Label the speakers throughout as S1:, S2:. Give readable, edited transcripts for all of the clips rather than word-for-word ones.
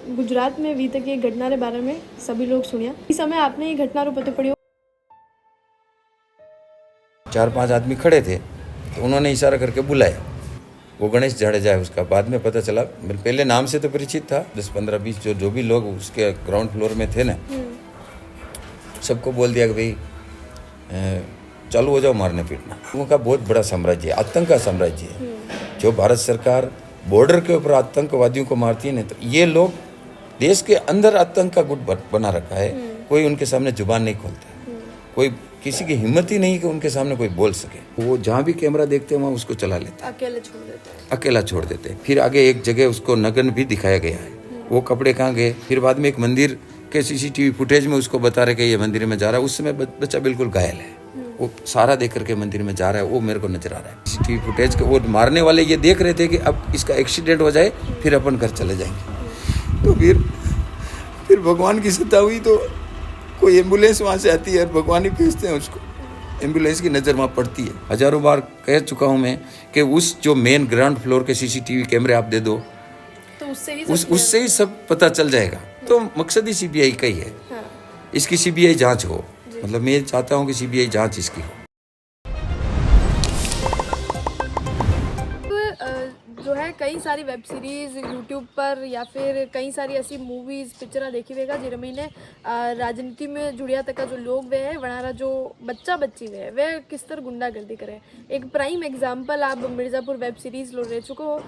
S1: गुजरात में वी तक ये घटना रे बारे में सभी लोग सुनिया। इस समय आपने ये घटना रो पतो पड़ियो?
S2: 4-5 आदमी खड़े थे तो उन्होंने इशारा करके बुलाया। वो गणेश जडेजा है उसका। बाद में पता चला, पहले नाम से तो परिचित था। 10-15-20 जो भी लोग उसके ग्राउंड फ्लोर में थे ना, सबको बोल दिया कि भाई चालू हो जाओ मारने पीटना। उनका बहुत बड़ा साम्राज्य है, आतंक का साम्राज्य है। जो भारत सरकार बॉर्डर के ऊपर आतंकवादियों को मारती है ना, तो ये लोग देश के अंदर आतंक का गुट बना रखा है। कोई उनके सामने जुबान नहीं खोलता, कोई किसी की हिम्मत ही नहीं कि उनके सामने कोई बोल सके। वो जहाँ भी कैमरा देखते हैं वहाँ उसको चला लेते हैं, अकेला छोड़ देते हैं। फिर आगे एक जगह उसको नग्न भी दिखाया गया है। वो कपड़े कहाँ गए? फिर बाद में एक मंदिर के सीसीटीवी फुटेज में उसको बता रहे कि ये मंदिर में जा रहा है। उस समय बच्चा बिल्कुल घायल है, वो सारा देख करके मंदिर में जा रहा है, वो मेरे को नजर आ रहा है। सीसीटीवी फुटेज के वो मारने वाले ये देख रहे थे कि अब इसका एक्सीडेंट हो जाए फिर अपन घर चले जाएंगे। तो फिर भगवान की सत्ता हुई तो कोई एम्बुलेंस वहाँ से आती है और भगवान ही भेजते हैं उसको। एम्बुलेंस की नज़र वहाँ पड़ती है। हजारों बार कह चुका हूँ मैं कि उस जो मेन ग्राउंड फ्लोर के सीसीटीवी कैमरे आप दे दो
S1: तो
S2: उससे ही सब पता चल जाएगा। तो मकसद ही सीबीआई का ही है। इसकी सीबीआई जांच हो, मतलब मैं चाहता हूँ कि सीबीआई जांच इसकी हो।
S1: जो है कई सारी वेब सीरीज यूट्यूब पर या फिर कई सारी ऐसी मूवीज पिक्चर देखी वेगा जिनमें ने राजनीति में जुड़िया तक जो लोग वे है वनारा जो बच्चा बच्ची वे किस तरह गुंडागर्दी करे। एक प्राइम एग्जाम्पल आप मिर्ज़ापुर वेब सीरीज लो रह चुको हो,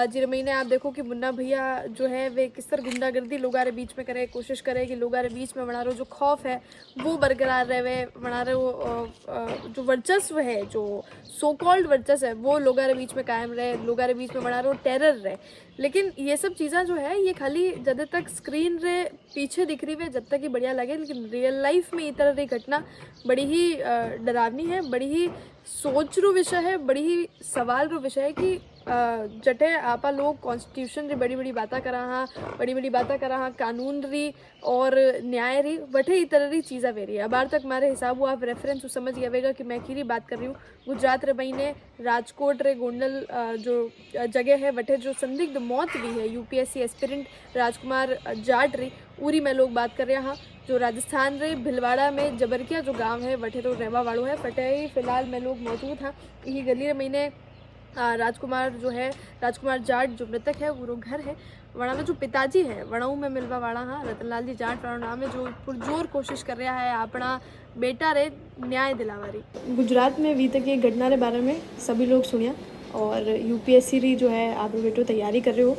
S1: जिनमें ने आप देखो कि मुन्ना भैया जो है वे किस तरह गुंडागर्दी लोगारे बीच में करे, कोशिश करे कि लोगारे बीच में वनारो जो खौफ है वो बरकरार रहे, वनारो जो वर्चस्व है, जो सो कॉल्ड वर्चस्व है वो लोगारे बीच में कायम रहे, लोगारे बीच में बना टेरर रहे। लेकिन ये सब चीज़ें जो है ये खाली जब तक स्क्रीन रे पीछे दिख रही है जब तक ही बढ़िया लगे, लेकिन रियल लाइफ में ये तरह की घटना बड़ी ही डरावनी है, बड़ी ही सोच रो विषय है, बड़ी ही सवाल रो विषय है कि जटे आपा लोग कॉन्स्टिट्यूशन री बड़ी बड़ी बातें करा हाँ कानून री और न्याय री वठे ही तरह री चीज़ा वे रही है। अब आर तक मारे हिसाब वो आप रेफरेंस समझ गया कि मैं की बात कर रही हूँ। गुजरात रे बही ने राजकोट रे गोंडल जो जगह है वठे जो संदिग्ध मौत हुई है यूपीएससी एस्पिरेंट राजकुमार जाट री उरी में लोग बात कर रहे हैं। जो राजस्थान रे भिलवाड़ा में जबरकिया जो गांव है वठे तो रहवा वालों है फटे ही फिलहाल में लोग मौजूद हैं। यही गली रे महीने राजकुमार जो है राजकुमार जाट जो मृतक है वो घर है वणा में जो पिताजी है वणाऊ में मिलवा वाला हाँ रतनलाल जी जाट वाला नाम है जो पुरजोर कोशिश कर रहा है अपना बेटा रे न्याय दिलावारी। गुजरात में वी तक ये घटना रे बारे में सभी लोग सुनिया और यूपीएससी री जो है आप बेटो तैयारी कर रहे हो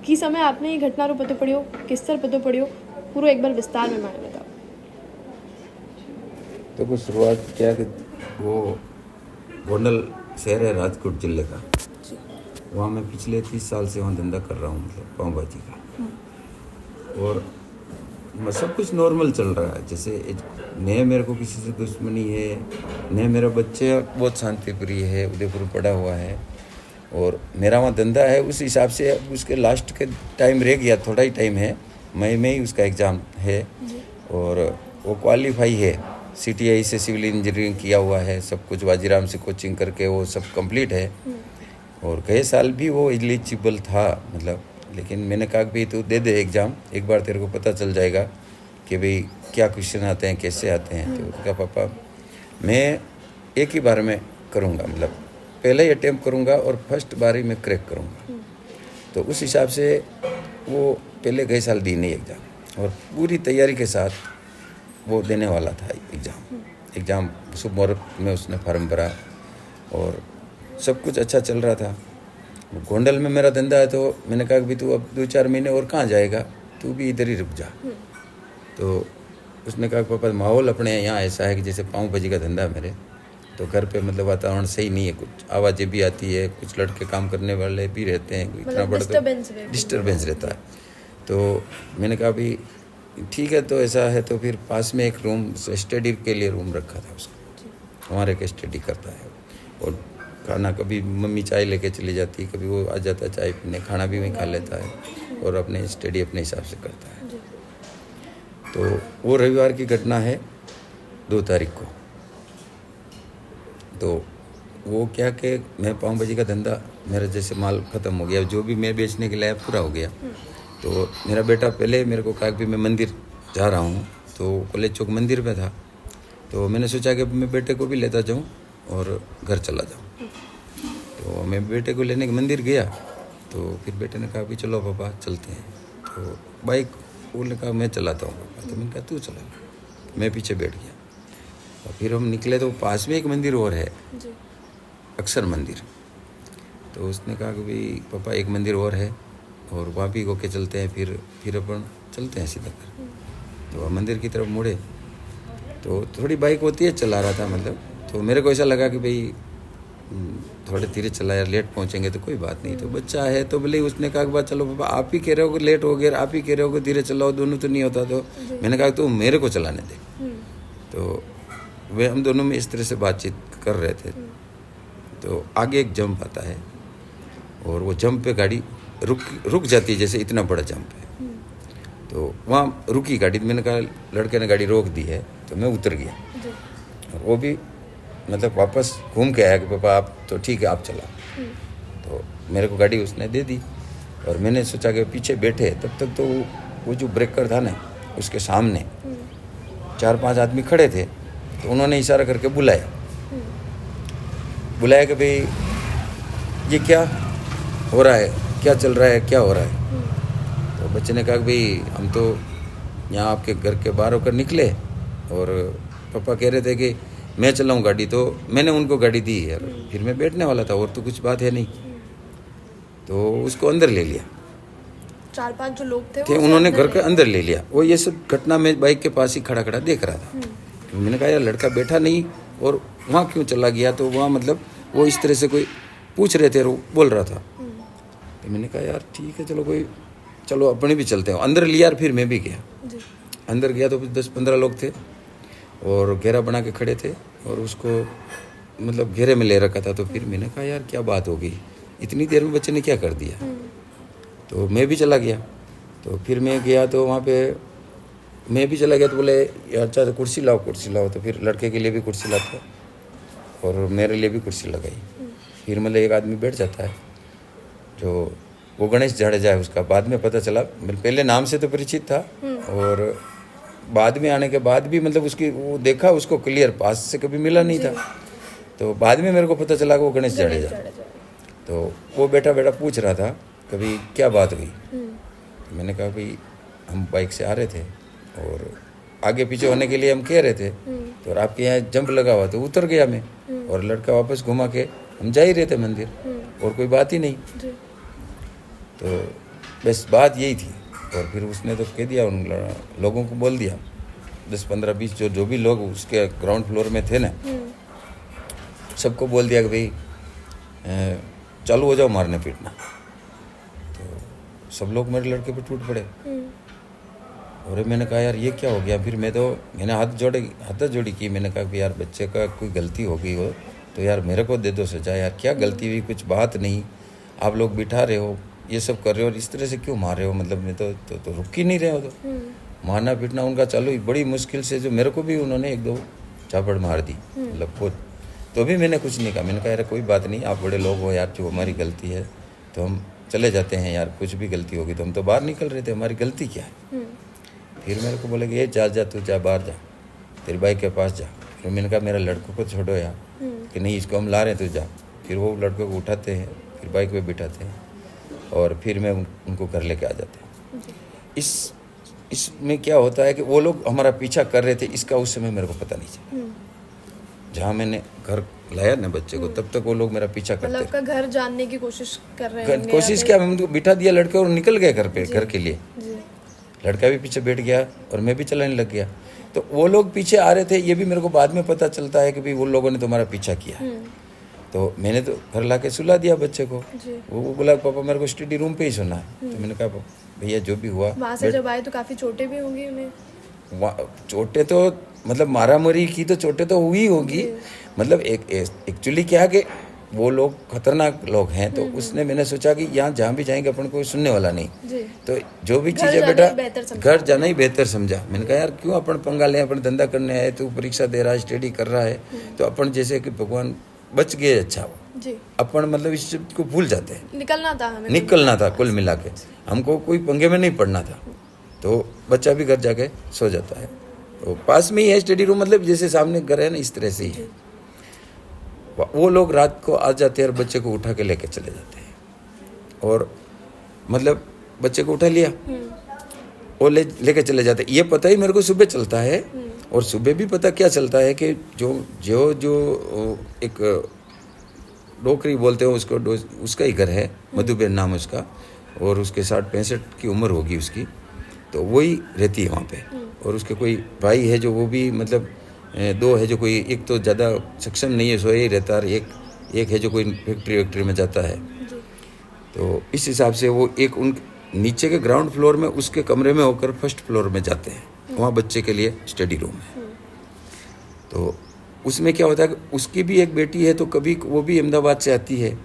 S1: कि समय आपने ये घटना रो पतो पड़ियो, किस तरह पतो पड़ियो, पूरा एक बार विस्तार में माने बताओ।
S2: तो कुछ शुरुआत क्या कि वो गोंडल शहर है राजकोट जिले का, वहाँ मैं पिछले 30 साल से वहाँ धंधा कर रहा हूँ, मतलब पाव भाजी का। और सब कुछ नॉर्मल चल रहा है, जैसे न मेरे को किसी से दुश्मनी है, न मेरा बच्चा बहुत शांति प्रिय है, उदयपुर पड़ा हुआ है और मेरा वहाँ धंधा है। उस हिसाब से उसके लास्ट के टाइम रह गया, थोड़ा ही टाइम है, मई में ही उसका एग्ज़ाम है और वो क्वालिफाई है। CTI से सिविल इंजीनियरिंग किया हुआ है, सब कुछ वाजीराम से कोचिंग करके वो सब कंप्लीट है। और कई साल भी वो एलिजिबल था, मतलब, लेकिन मैंने कहा कि भाई तू दे दे एग्ज़ाम, एक बार तेरे को पता चल जाएगा कि भाई क्या क्वेश्चन आते हैं, कैसे आते हैं। तो उसका पापा मैं एक ही बार में करूँगा, मतलब पहले ही अटैम्प्ट करूँगा और फर्स्ट बार ही मैं क्रैक करूँगा। तो उस हिसाब से वो पहले गए साल दी नहीं एग्ज़ाम और पूरी तैयारी के साथ वो देने वाला था एग्ज़ाम। शुभ मुहूर्त में उसने फार्म भरा और सब कुछ अच्छा चल रहा था। गोंडल में मेरा धंधा है तो मैंने कहा कि भाई तू अब 2-4 महीने और कहाँ जाएगा, तू भी इधर ही रुक जा। तो उसने कहा पापा माहौल अपने यहाँ ऐसा है कि जैसे पाव भाजी का धंधा है मेरे, तो घर पे मतलब वातावरण सही नहीं है, कुछ आवाज़ें भी आती है, कुछ लड़के काम करने वाले भी रहते हैं, इतना बड़ा तो डिस्टर्बेंस रहता है। तो मैंने कहा भाई ठीक है, तो ऐसा है तो फिर पास में एक रूम स्टडी के लिए रूम रखा था उसका, वहाँ रह के स्टडी करता है। और खाना कभी मम्मी चाय लेके चली जाती, कभी वो आ जाता चाय पीने, खाना भी वहीं खा लेता है और अपने स्टडी अपने हिसाब से करता है। तो वो रविवार की घटना है 2 तारीख को। तो वो क्या कि मैं पाव भाजी का धंधा मेरा जैसे माल ख़त्म हो गया, जो भी मैं बेचने के लिए पूरा हो गया। तो मेरा बेटा पहले मेरे को कहा कि मैं मंदिर जा रहा हूँ, तो कॉलेज चौक मंदिर पे था, तो मैंने सोचा कि मैं बेटे को भी लेता जाऊँ और घर चला जाऊँ। तो मैं बेटे को लेने के मंदिर गया, तो फिर बेटे ने कहा कि चलो पापा चलते हैं। तो बाइक उसने कहा मैं चलाता हूँ पापा, तो मैंने कहा तू चला, मैं पीछे बैठ गया। और फिर हम निकले तो पास में एक मंदिर और है, अक्षर मंदिर। तो उसने कहा कि भाई पापा एक मंदिर और है और वहाँ भी होके चलते हैं, फिर अपन चलते हैं सीधा कर। तो मंदिर की तरफ मुड़े तो थोड़ी बाइक होती है चला रहा था, मतलब तो मेरे को ऐसा लगा कि भाई थोड़े धीरे चला यार, लेट पहुँचेंगे तो कोई बात नहीं। तो बच्चा है तो भले उसने कहा कि बात चलो पापा आप ही कह रहे हो कि लेट हो गया, आप ही कह रहे हो कि धीरे चलाओ, दोनों तो नहीं होता। तो मैंने कहा तो मेरे को चलाने दे। तो वे हम दोनों में इस तरह से बातचीत कर रहे थे। तो आगे एक जंप आता है और वो जंप पे गाड़ी रुक जाती है, जैसे इतना बड़ा जंप है। तो वहाँ रुकी गाड़ी, मैंने कहा लड़के ने गाड़ी रोक दी है, तो मैं उतर गया। और वो भी मतलब वापस घूम के आया कि पापा आप तो ठीक है आप चलाओ। तो मेरे को गाड़ी उसने दे दी और मैंने सोचा कि पीछे बैठे, तब तक तो वो जो ब्रेकर था ना उसके सामने 4-5 आदमी खड़े थे। तो उन्होंने इशारा करके बुलाया कि भाई ये क्या हो रहा है, क्या चल रहा है, क्या हो रहा है। तो बच्चे ने कहा कि भाई हम तो यहाँ आपके घर के बाहर होकर निकले और पापा कह रहे थे कि मैं चलाऊँ गाड़ी, तो मैंने उनको गाड़ी दी है, फिर मैं बैठने वाला था और तो कुछ बात है नहीं। तो उसको अंदर ले लिया,
S1: 4-5 जो लोग थे
S2: उन्होंने घर के अंदर ले लिया। वो ये सब घटना में बाइक के पास ही खड़ा देख रहा था। तो मैंने कहा यार लड़का बैठा नहीं और वहाँ क्यों चला गया। तो वहाँ मतलब वो इस तरह से कोई पूछ रहे थे और बोल रहा था। तो मैंने कहा यार ठीक है चलो अपने भी चलते हैं। अंदर लिया और फिर मैं भी गया। अंदर गया तो 10-15 लोग थे और घेरा बना के खड़े थे और उसको मतलब घेरे में ले रखा था। तो फिर मैंने कहा यार क्या बात हो गई, इतनी देर में बच्चे ने क्या कर दिया। तो मैं भी चला गया। तो फिर मैं गया तो वहाँ पे मैं भी चला गया। तो बोले यार अच्छा तो कुर्सी लाओ। तो फिर लड़के के लिए भी कुर्सी लाता और मेरे लिए भी कुर्सी लगाई। फिर मतलब एक आदमी बैठ जाता है जो वो गणेश जाडेजा है, उसका बाद में पता चला। पहले नाम से तो परिचित था और बाद में आने के बाद भी मतलब उसकी वो देखा उसको क्लियर, पास से कभी मिला नहीं था। तो बाद में मेरे को पता चला कि वो गणेश जाडेजा। तो वो बैठा पूछ रहा था कभी क्या बात हुई। तो मैंने कहा भाई हम बाइक से आ रहे थे और आगे पीछे होने के लिए हम कह रहे थे, तो आपके यहाँ जंप लगा हुआ तो उतर गया मैं और लड़का वापस घुमा के हम जा ही रहे थे मंदिर और कोई बात ही नहीं। तो बस बात यही थी। और फिर उसने तो कह दिया, उन लोगों को बोल दिया 10-15-20 जो भी लोग उसके ग्राउंड फ्लोर में थे ना, सबको बोल दिया कि भाई चालू हो जाओ मारने पीटना। तो सब लोग मेरे लड़के पे टूट पड़े। और मैंने कहा यार ये क्या हो गया। फिर मैंने हाथ जोड़ी की। मैंने कहा कि यार बच्चे का कोई गलती हो गई हो तो यार मेरे को दे दो सजा। यार क्या गलती हुई, कुछ बात नहीं, आप लोग बिठा रहे हो, ये सब कर रहे हो और इस तरह से क्यों मार रहे हो। मतलब मैं तो रुक ही नहीं रहे हो। तो मारना पीटना उनका चालू, बड़ी मुश्किल से जो मेरे को भी उन्होंने 1-2 चापड़ मार दी मतलब खुद। तो भी मैंने कुछ नहीं कहा। मैंने कहा यार कोई बात नहीं, आप बड़े लोग हो यार, जो हमारी गलती है तो हम चले जाते हैं यार, कुछ भी गलती होगी तो हम तो बाहर निकल रहे थे, हमारी गलती क्या है। फिर मेरे को बोले कि ये जा तू जा बाहर जा, तेरी बाइक के पास जा। फिर मैंने कहा मेरा लड़कों को छोड़ो यार, कि नहीं इसको हम ला रहे हैं तू जा। फिर वो लड़कों को उठाते हैं, फिर बाइक पे बिठाते हैं और फिर मैं उनको घर लेके आ जाते हैं। इसमें क्या होता है कि वो लोग हमारा पीछा कर रहे थे, इसका उस समय मेरे को पता नहीं चला। जहाँ मैंने घर लाया ना बच्चे को, तब तक वो लोग मेरा पीछा करते
S1: मतलब का घर जानने की कोशिश कर रहे हैं।
S2: कोशिश क्या, मैंने उनको बिठा दिया लड़के और निकल गए घर के लिए। लड़का भी पीछे बैठ गया और मैं भी चलाने लग गया। तो वो लोग पीछे आ रहे थे, ये भी मेरे को बाद में पता चलता है कि भाई वो लोगों ने तुम्हारा पीछा किया। तो मैंने तो घर ला के सुला दिया बच्चे को। वो बोला पापा मेरे को स्टडी रूम पे ही सोना है। तो मैंने कहा भैया जो भी हुआ।
S1: वहाँ से जब आए तो काफी चोटें भी होंगी उन्हें।
S2: चोटें तो मतलब मारामारी की तो चोटें तो हुई होगी। मतलब एक्चुअली क्या है कि वो लोग खतरनाक लोग हैं। तो उसने मैंने सोचा कि यहाँ जहाँ भी जाएंगे अपन कोई सुनने वाला नहीं। तो जो भी चीज़ है बेटा घर जाना ही बेहतर समझा। मैंने कहा यार क्यों अपन पंगा लें, अपन धंधा करने आए, तू परीक्षा दे रहा है, स्टडी कर रहा है, तो अपन जैसे कि भगवान बच गए अच्छा हो।
S1: जी,
S2: अपन मतलब इस चीज को भूल जाते हैं।
S1: निकलना था
S2: कुल मिला के हमको कोई पंगे में नहीं पड़ना था। तो बच्चा भी घर जाके सो जाता है। तो पास में ही है स्टडी रूम, मतलब जैसे सामने घर है ना, इस तरह से ही है। वो लोग रात को आ जाते हैं और बच्चे को उठा के लेके चले जाते हैं। और मतलब बच्चे को उठा लिया और लेके चले जाते हैं। ये पता ही मेरे को सुबह चलता है। और सुबह भी पता क्या चलता है कि जो जो जो एक डोकरी बोलते हैं उसको, उसका ही घर है, मधुबेन नाम उसका, और उसके 60-65 की उम्र होगी उसकी। तो वही रहती है वहाँ पे। और उसके कोई भाई है जो वो भी मतलब 2 है जो कोई, एक तो ज़्यादा सक्षम नहीं है, सो ही रहता है, एक है जो कोई फैक्ट्री में जाता है। तो इस हिसाब से वो एक उन नीचे के ग्राउंड फ्लोर में उसके कमरे में होकर फर्स्ट फ्लोर में जाते हैं। वहाँ बच्चे के लिए स्टडी रूम है। तो उसमें क्या होता है कि उसकी भी एक बेटी है, तो कभी वो भी अहमदाबाद से आती है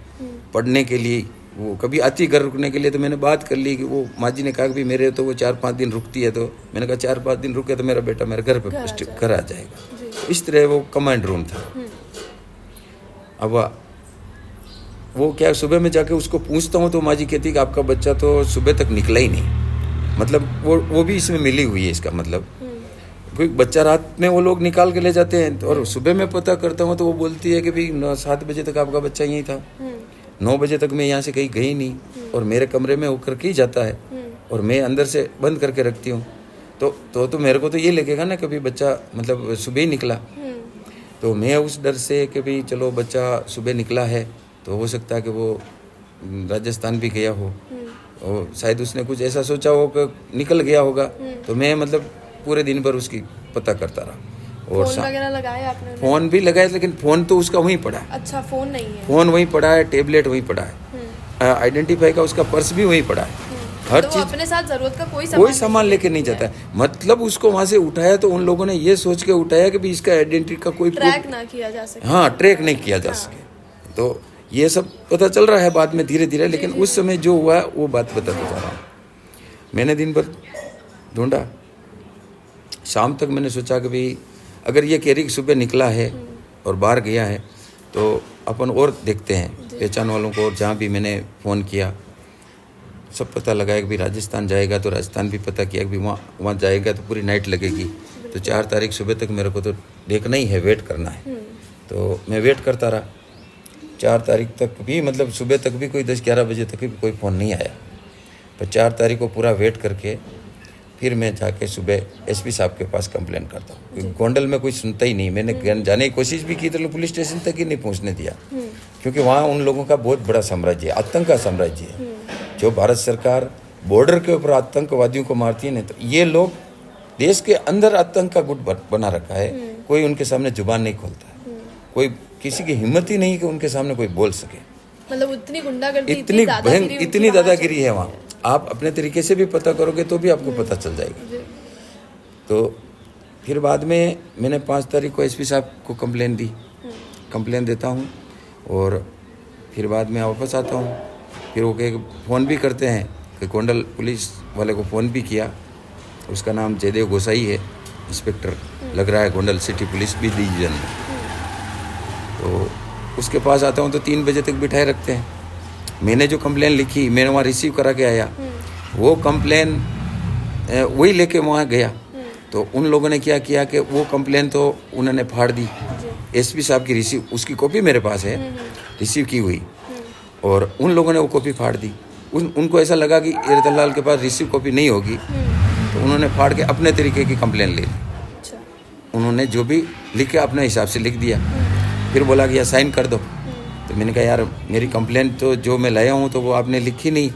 S2: पढ़ने के लिए। वो कभी आती है घर रुकने के लिए। तो मैंने बात कर ली कि वो माँ जी ने कहा कि मेरे तो वो 4-5 दिन रुकती है। तो मैंने कहा 4-5 दिन रुके तो मेरा बेटा मेरे घर पे घर आ जाएगा। इस तरह वो कमांड रूम था। अब वो क्या, सुबह में जाके उसको पूछता हूँ तो माँ जी कहती कि आपका बच्चा तो सुबह तक निकला ही नहीं। मतलब वो भी इसमें मिली हुई है। इसका मतलब कोई बच्चा रात में वो लोग निकाल के ले जाते हैं, और सुबह में पता करता हूँ तो वो बोलती है कि भाई 7 बजे तक आपका बच्चा यहीं था, 9 बजे तक मैं यहाँ से कहीं गई नहीं, और मेरे कमरे में होकर के ही जाता है, और मैं अंदर से बंद करके रखती हूँ। तो मेरे को तो ये लगेगा ना कभी बच्चा मतलब सुबह ही निकला। तो मैं उस डर से कि भाई चलो बच्चा सुबह निकला है तो हो सकता है कि वो राजस्थान भी गया हो, और शायद उसने कुछ ऐसा सोचा हो कि निकल गया होगा। तो मैं मतलब पूरे दिन भर उसकी पता करता रहा। और
S1: फोन वगैरह लगाया आपने?
S2: फोन भी लगाया, लेकिन फोन तो उसका वहीं पड़ा है।
S1: अच्छा, फोन नहीं है? फोन
S2: वहीं पड़ा है, टेबलेट वहीं पड़ा है, आइडेंटिफाई का उसका पर्स भी वहीं पड़ा है। हर
S1: तो
S2: चीज
S1: अपने साथ जरूरत का
S2: कोई सामान लेके नहीं जाता है। मतलब उसको वहां से उठाया तो उन लोगों ने ये सोच के उठाया कि भी इसका आइडेंटिटी का कोई
S1: ट्रैक ना किया जा सके।
S2: हाँ, ट्रैक नहीं किया जा सके। तो ये सब पता चल रहा है बाद में धीरे धीरे, लेकिन उस समय जो हुआ वो बात बताते जा रहा हूँ। मैंने दिन भर ढूंढा, शाम तक मैंने सोचा कि भाई अगर ये कह रही कि सुबह निकला है और बाहर गया है तो अपन और देखते हैं पहचान वालों को। और जहाँ भी मैंने फ़ोन किया सब पता लगाया कि भाई राजस्थान जाएगा तो राजस्थान भी पता किया कि भाई वहाँ जाएगा तो पूरी नाइट लगेगी। तो 4 तारीख सुबह तक मेरे को तो देखना ही है, वेट करना है। तो मैं वेट करता रहा 4 तारीख तक भी, मतलब सुबह तक भी कोई 10-11 बजे तक भी कोई फ़ोन नहीं आया। पर 4 तारीख को पूरा वेट करके फिर मैं जाके सुबह एसपी साहब के पास कंप्लेन करता हूँ, क्योंकि गोंडल में कोई सुनता ही नहीं। मैंने जाने की कोशिश भी की तो पुलिस स्टेशन तक ही नहीं पहुँचने दिया, क्योंकि वहाँ उन लोगों का बहुत बड़ा साम्राज्य है, आतंक का साम्राज्य है। जो भारत सरकार बॉर्डर के ऊपर आतंकवादियों को मारती है ना, तो ये लोग देश के अंदर आतंक का गुट बना रखा है। कोई उनके सामने जुबान नहीं खोलता है, कोई किसी की हिम्मत ही नहीं कि उनके सामने कोई बोल सके।
S1: मतलब इतनी गुंडागर्दी,
S2: इतनी दादागिरी है वहाँ। आप अपने तरीके से भी पता करोगे तो भी आपको पता चल जाएगा। तो फिर बाद में मैंने 5 तारीख को एसपी साहब को कंप्लेन दी, कंप्लेन देता हूँ और फिर बाद में वापस आता हूँ। फिर वो कहे फ़ोन भी करते हैं कि गोंडल पुलिस वाले को फ़ोन भी किया, उसका नाम जयदेव गोसाई है, इंस्पेक्टर लग रहा है Gondal city police B division में। तो उसके पास आता हूँ तो 3 बजे तक बिठाए रखते हैं। मैंने जो कंप्लेन लिखी मैंने वहाँ रिसीव करा के आया, वो कंप्लेन वही लेके वहाँ गया। तो उन लोगों ने क्या किया कि वो कंप्लेन तो उन्होंने फाड़ दी। एसपी साहब की रिसीव, उसकी कॉपी मेरे पास है रिसीव की हुई, और उन लोगों ने वो कॉपी फाड़ दी। उनको ऐसा लगा कि रतनलाल के पास रिसीव कॉपी नहीं होगी, तो उन्होंने फाड़ के अपने तरीके की कंप्लेन ले ली। उन्होंने जो भी लिखा अपने हिसाब से लिख दिया। फिर बोला कि यार साइन कर दो। तो मैंने कहा यार मेरी कंप्लेन तो जो मैं लाया हूँ तो वो आपने लिखी नहीं।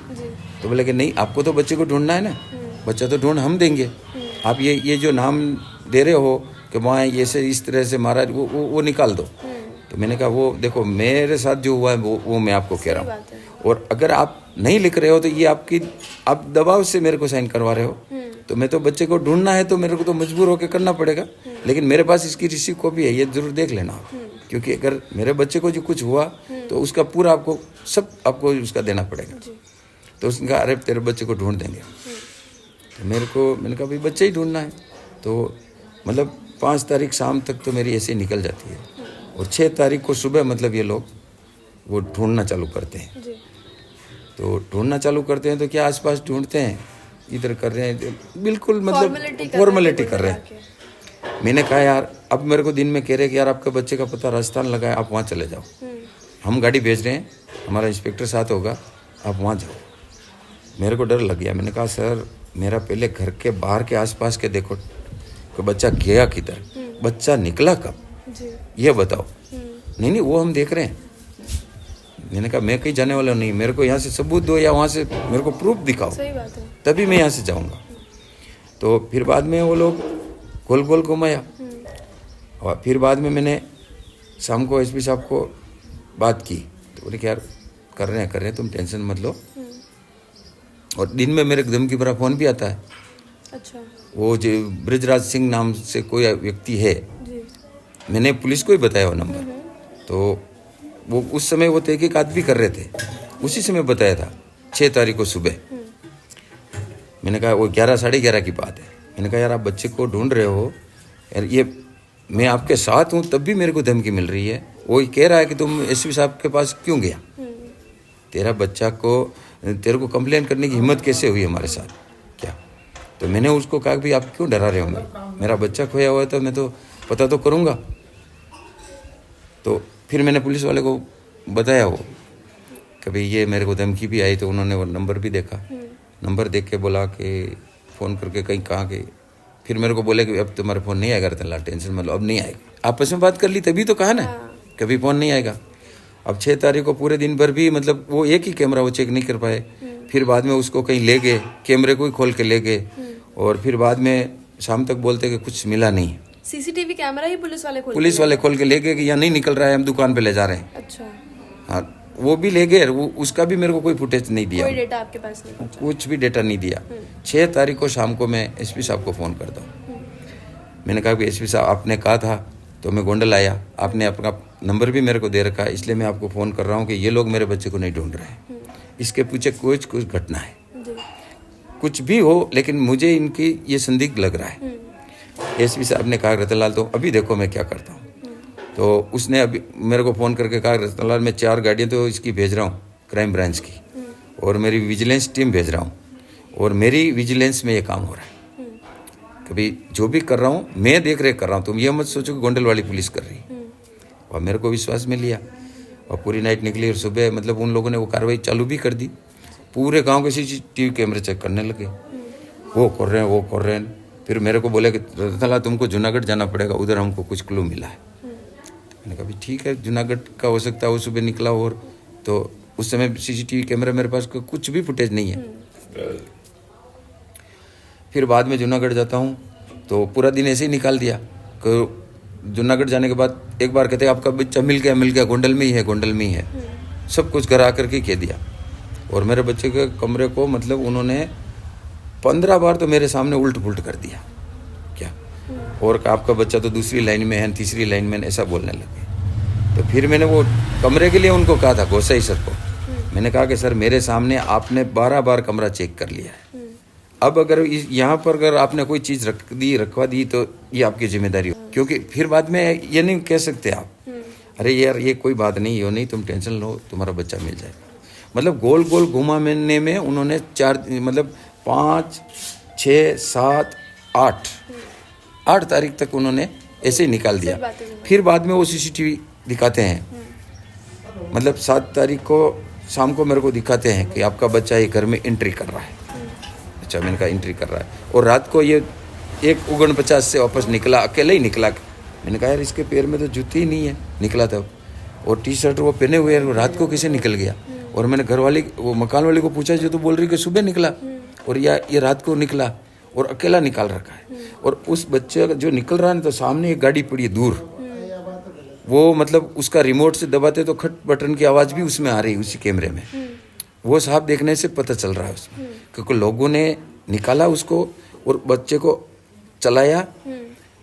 S2: तो बोले कि नहीं, आपको तो बच्चे को ढूंढना है ना, बच्चा तो ढूंढ हम देंगे। आप ये जो नाम दे रहे हो कि वहाँ ये से इस तरह से मारा, वो निकाल दो। तो मैंने कहा वो देखो मेरे साथ जो हुआ है वो मैं आपको कह रहा हूँ, और अगर आप नहीं लिख रहे हो तो ये आप दबाव से मेरे को साइन करवा रहे हो। तो मैं तो बच्चे को ढूंढना है तो मेरे को तो मजबूर होकर करना पड़ेगा, लेकिन मेरे पास इसकी रिसीव कॉपी है, ये जरूर देख लेना आप, क्योंकि अगर मेरे बच्चे को जो कुछ हुआ तो उसका पूरा आपको उसका देना पड़ेगा। तो उसने कहा अरे तेरे बच्चे को ढूंढ देंगे। तो मैंने कहा भाई बच्चे ही ढूंढना है। तो मतलब 5 तारीख शाम तक तो मेरी ऐसे ही निकल जाती है, और 6 तारीख को सुबह मतलब ये लोग वो ढूंढना चालू करते हैं।
S1: जी।
S2: तो ढूंढना चालू करते हैं तो क्या आसपास ढूंढते हैं, इधर कर रहे हैं, बिल्कुल मतलब फॉर्मेलिटी कर रहे हैं। मैंने कहा यार, अब मेरे को दिन में कह रहे कि यार आपके बच्चे का पता राजस्थान लगा है, आप वहाँ चले जाओ, हम गाड़ी भेज रहे हैं, हमारा इंस्पेक्टर साथ होगा, आप वहाँ जाओ। मेरे को डर लग गया। मैंने कहा सर मेरा पहले घर के बाहर के आसपास के देखो कि बच्चा गया किधर, बच्चा निकला कब, ये बताओ। नहीं वो हम देख रहे हैं। मैंने कहा मैं कहीं जाने वाला नहीं, मेरे को यहाँ से सबूत दो या वहाँ से मेरे को प्रूफ दिखाओ,
S1: सही बात है,
S2: तभी मैं यहाँ से जाऊँगा। तो फिर बाद में वो लोग गोल गोल घुमाया, और फिर बाद में मैंने शाम को एसपी साहब को बात की, तो बोले कि यार कर रहे हैं तुम टेंशन मत लो। और दिन में मेरे धमकी भरा फ़ोन भी आता है।
S1: अच्छा।
S2: वो जो ब्रिजराज सिंह नाम से कोई व्यक्ति है,
S1: जी।
S2: मैंने पुलिस को ही बताया वो नंबर, तो वो उस समय वो तहकीकात भी कर रहे थे, उसी समय बताया था 6 तारीख को सुबह। मैंने कहा वो 11 साढ़े 11 की बात है। मैंने कहा यार आप बच्चे को ढूंढ रहे हो यार, ये मैं आपके साथ हूँ तब भी मेरे को धमकी मिल रही है। वो कह रहा है कि तुम एसपी साहब के पास क्यों गया, तेरा बच्चा को तेरे को कंप्लेन करने की हिम्मत कैसे हुई हमारे साथ क्या। तो मैंने उसको कहा कि भाई आप क्यों डरा रहे हो, मेरा बच्चा खोया हुआ है तो मैं तो पता तो करूँगा। तो फिर मैंने पुलिस वाले को बताया वो कि भाई ये मेरे को धमकी भी आई, तो उन्होंने वो नंबर भी देखा, नंबर देख के बोला कि फ़ोन करके कहीं कहाँ के, फिर मेरे को बोले कि अब तुम्हारा फ़ोन नहीं आएगा रतनलाल, टेंशन मत लो, अब नहीं आएगा। आपस में बात कर ली तभी तो कहा ना, कभी फ़ोन नहीं आएगा। अब 6 तारीख को पूरे दिन भर भी मतलब वो एक ही कैमरा वो चेक नहीं कर पाए, फिर बाद में उसको कहीं ले गए, कैमरे को ही खोल के ले गए, और फिर बाद में शाम तक बोलते कि कुछ मिला नहीं।
S1: सीसीटीवी कैमरा ही पुलिस वाले
S2: खोल के ले गए कि यहाँ नहीं निकल रहा है, हम दुकान पे ले जा रहे हैं।
S1: अच्छा।
S2: हाँ वो भी ले गए, वो उसका भी मेरे को कोई फुटेज नहीं दिया,
S1: कोई डेटा आपके पास नहीं पहुंचा?
S2: कुछ भी डेटा नहीं दिया। 6 तारीख को शाम को मैं एसपी साहब को फ़ोन करता हूँ। मैंने कहा कि एसपी साहब आपने कहा था तो मैं गोंडल आया, आपने अपना नंबर भी मेरे को दे रखा है, इसलिए मैं आपको फ़ोन कर रहा हूँ कि ये लोग मेरे बच्चे को नहीं ढूंढ रहे हैं, इसके पीछे कुछ घटना है, कुछ भी हो, लेकिन मुझे इनकी ये संदिग्ध लग रहा है। एसपी साहब ने कहा रतनलाल तो अभी देखो मैं क्या करता हूँ। तो उसने अभी मेरे को फ़ोन करके कहा रतनलाल मैं 4 गाड़ियाँ तो इसकी भेज रहा हूँ क्राइम ब्रांच की, और मेरी विजिलेंस टीम भेज रहा हूँ, और मेरी विजिलेंस में ये काम हो रहा है। कभी जो भी कर रहा हूँ मैं देख रेख कर रहा हूँ, तुम ये मत सोचो कि गोंडल वाली पुलिस कर रही। और मेरे को विश्वास में लिया, और पूरी नाइट निकली, और सुबह मतलब उन लोगों ने वो कार्रवाई चालू भी कर दी। पूरे गांव के सीसीटीवी कैमरे चेक करने लगे, वो कर रहे हैं। फिर मेरे को बोले कि रतनलाल तुमको जूनागढ़ जाना पड़ेगा, उधर हमको कुछ क्लू मिला है। मैंने कहा ठीक है, जूनागढ़ का हो सकता है, वो सुबह निकला, और तो उस समय सीसीटीवी कैमरा मेरे पास कुछ भी फुटेज नहीं है। फिर बाद में जूनागढ़ जाता हूँ तो पूरा दिन ऐसे ही निकाल दिया। जूनागढ़ जाने के बाद एक बार कहते आपका बच्चा मिल गया, गोंडल में ही है, सब कुछ घर आकर के कह दिया। और मेरे बच्चे के कमरे को मतलब उन्होंने 15 बार तो मेरे सामने उल्ट पुल्ट कर दिया क्या, और आपका बच्चा तो दूसरी लाइन में है, तीसरी लाइन में, ऐसा बोलने लगे। तो फिर मैंने वो कमरे के लिए उनको कहा था, गोसाई सर को, मैंने कहा कि सर मेरे सामने आपने 12 बार कमरा चेक कर लिया है, अब अगर यहाँ पर अगर आपने कोई चीज़ रखवा दी तो ये आपकी जिम्मेदारी हो, क्योंकि फिर बाद में ये नहीं कह सकते आप अरे यार ये कोई बात नहीं हो, नहीं तुम टेंशन लो, तुम्हारा बच्चा मिल जाएगा। मतलब गोल गोल घुमाने में उन्होंने 5, 6, 7, 8 तारीख तक उन्होंने ऐसे ही निकाल दिया। फिर बाद में वो सीसीटीवी दिखाते हैं, मतलब 7 तारीख को शाम को मेरे को दिखाते हैं कि आपका बच्चा ये घर में एंट्री कर रहा है। अच्छा मैंने कहा एंट्री कर रहा है, और रात को ये 1:49 से वापस निकला, अकेले ही निकला। मैंने कहा यार इसके पैर में तो जूती ही नहीं है, निकला तब, और टी-शर्ट वो पहने हुए है, रात को कैसे निकल गया। और मैंने घरवाली वो मकान वाले को पूछा, जो तो बोल रही कि सुबह निकला, और ये रात को निकला और अकेला निकाल रखा है। और उस बच्चे जो निकल रहा है तो सामने एक गाड़ी पड़ी है दूर, वो मतलब उसका रिमोट से दबाते तो खट बटन की आवाज़ भी उसमें आ रही उसी कैमरे में, वो साहब देखने से पता चल रहा है उसमें, क्योंकि लोगों ने निकाला उसको और बच्चे को चलाया,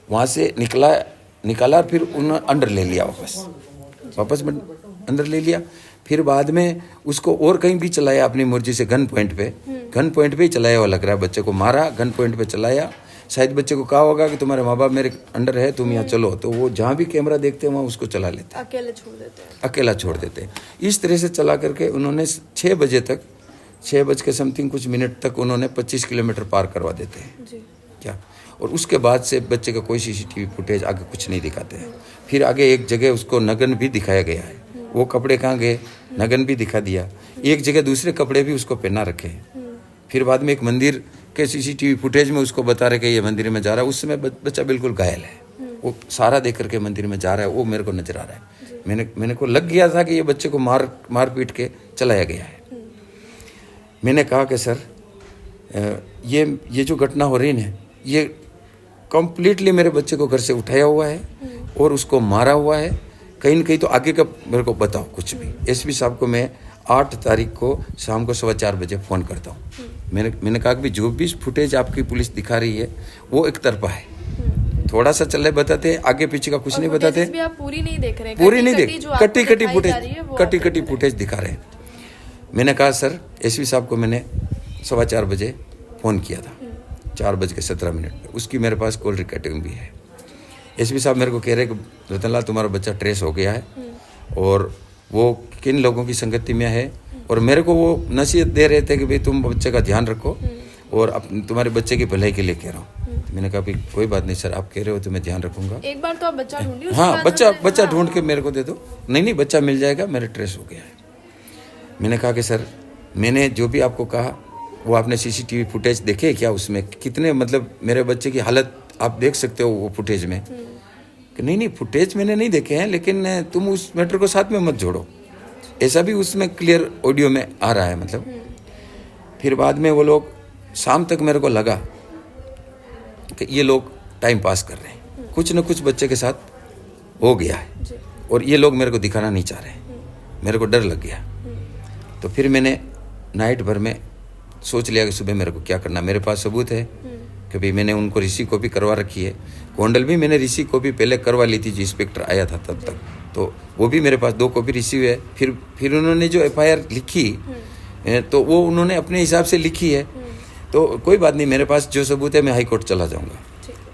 S2: वहाँ से निकाला और फिर उन्होंने अंदर ले लिया, वापस अंदर ले लिया। फिर बाद में उसको और कहीं भी चलाया अपनी मर्जी से, गन पॉइंट पे ही चलाया हुआ लग रहा है, बच्चे को मारा, गन पॉइंट पे चलाया, शायद बच्चे को कहा होगा कि तुम्हारे माँ बाप मेरे अंडर है, तुम यहाँ चलो, तो वो जहाँ भी कैमरा देखते हैं वहाँ उसको चला लेते हैं,
S1: अकेले छोड़ देते हैं।
S2: अकेला छोड़ देते हैं। इस तरह से चला करके उन्होंने 6 बजे तक, 6 बज के समथिंग कुछ मिनट तक उन्होंने 25 किलोमीटर पार करवा देते हैं
S1: जी।
S2: क्या। और उसके बाद से बच्चे का कोई सीसीटीवी फुटेज आगे कुछ नहीं दिखाते हैं। फिर आगे एक जगह उसको नग्न भी दिखाया गया है, वो कपड़े कहाँ गए, नग्न भी दिखा दिया। एक जगह दूसरे कपड़े भी उसको पहना रखे हैं। फिर बाद में एक मंदिर के सीसीटीवी फुटेज में उसको बता रहे कि ये मंदिर में जा रहा है। उस समय बच्चा बिल्कुल घायल है, वो सारा देख करके मंदिर में जा रहा है, वो मेरे को नजर आ रहा है। मैंने को लग गया था कि ये बच्चे को मार पीट के चलाया गया है। मैंने कहा कि सर ये जो घटना हो रही है ये कम्प्लीटली मेरे बच्चे को घर से उठाया हुआ है और उसको मारा हुआ है। कहीं न कहीं तो आगे का मेरे को बताओ कुछ भी। एसपी साहब को मैं 8 तारीख को शाम को 4:15 बजे फ़ोन करता हूँ। मैंने कहा कि जो भी फुटेज आपकी पुलिस दिखा रही है वो एक तरफा है, थोड़ा सा चले बताते हैं, आगे पीछे का कुछ नहीं बताते।
S1: भी आप पूरी नहीं देख रहे हैं,
S2: पूरी नहीं देख, कटी फुटेज दिखा रहे हैं। मैंने कहा सर, एसपी साहब को मैंने 4:15 बजे फ़ोन किया था, 4:17 पे। उसकी मेरे पास कॉल रिकॉर्डिंग भी है। एसपी साहब मेरे को कह रहे कि रतनलाल तुम्हारा बच्चा ट्रेस हो गया है और वो किन लोगों की संगति में है, और मेरे को वो नसीहत दे रहे थे कि भाई तुम बच्चे का ध्यान रखो और तुम्हारे बच्चे की भलाई के लिए कह रहा हूँ। तो मैंने कहा भाई कोई बात नहीं सर, आप कह रहे हो तो मैं ध्यान रखूंगा।
S1: एक बार तो आप बच्चा ढूंढिए।
S2: हाँ, बच्चा ढूंढ के मेरे को दे दो। नहीं बच्चा मिल जाएगा, मेरे ट्रेस हो गया है। मैंने कहा कि सर मैंने जो भी आपको कहा वो आपने सीसीटीवी फुटेज देखे क्या, उसमें कितने मतलब मेरे बच्चे की हालत आप देख सकते हो वो फुटेज में। कि नहीं फुटेज मैंने नहीं देखे हैं, लेकिन तुम उस मैटर को साथ में मत जोड़ो, ऐसा भी उसमें क्लियर ऑडियो में आ रहा है मतलब। फिर बाद में वो लोग शाम तक मेरे को लगा कि ये लोग टाइम पास कर रहे हैं, कुछ न कुछ बच्चे के साथ हो गया है और ये लोग मेरे को दिखाना नहीं चाह रहे हैं। मेरे को डर लग गया। तो फिर मैंने नाइट भर में सोच लिया कि सुबह मेरे को क्या करना। मेरे पास सबूत है कि भाई मैंने उनको रिसी कॉपी करवा रखी है। गोंडल भी मैंने रिसी कॉपी पहले करवा ली थी, जो इंस्पेक्टर आया था तब तक, तो वो भी मेरे पास 2 कॉपी रिसीव है। फिर उन्होंने जो FIR लिखी तो वो उन्होंने अपने हिसाब से लिखी है। तो कोई बात नहीं, मेरे पास जो सबूत है मैं हाई कोर्ट चला जाऊँगा।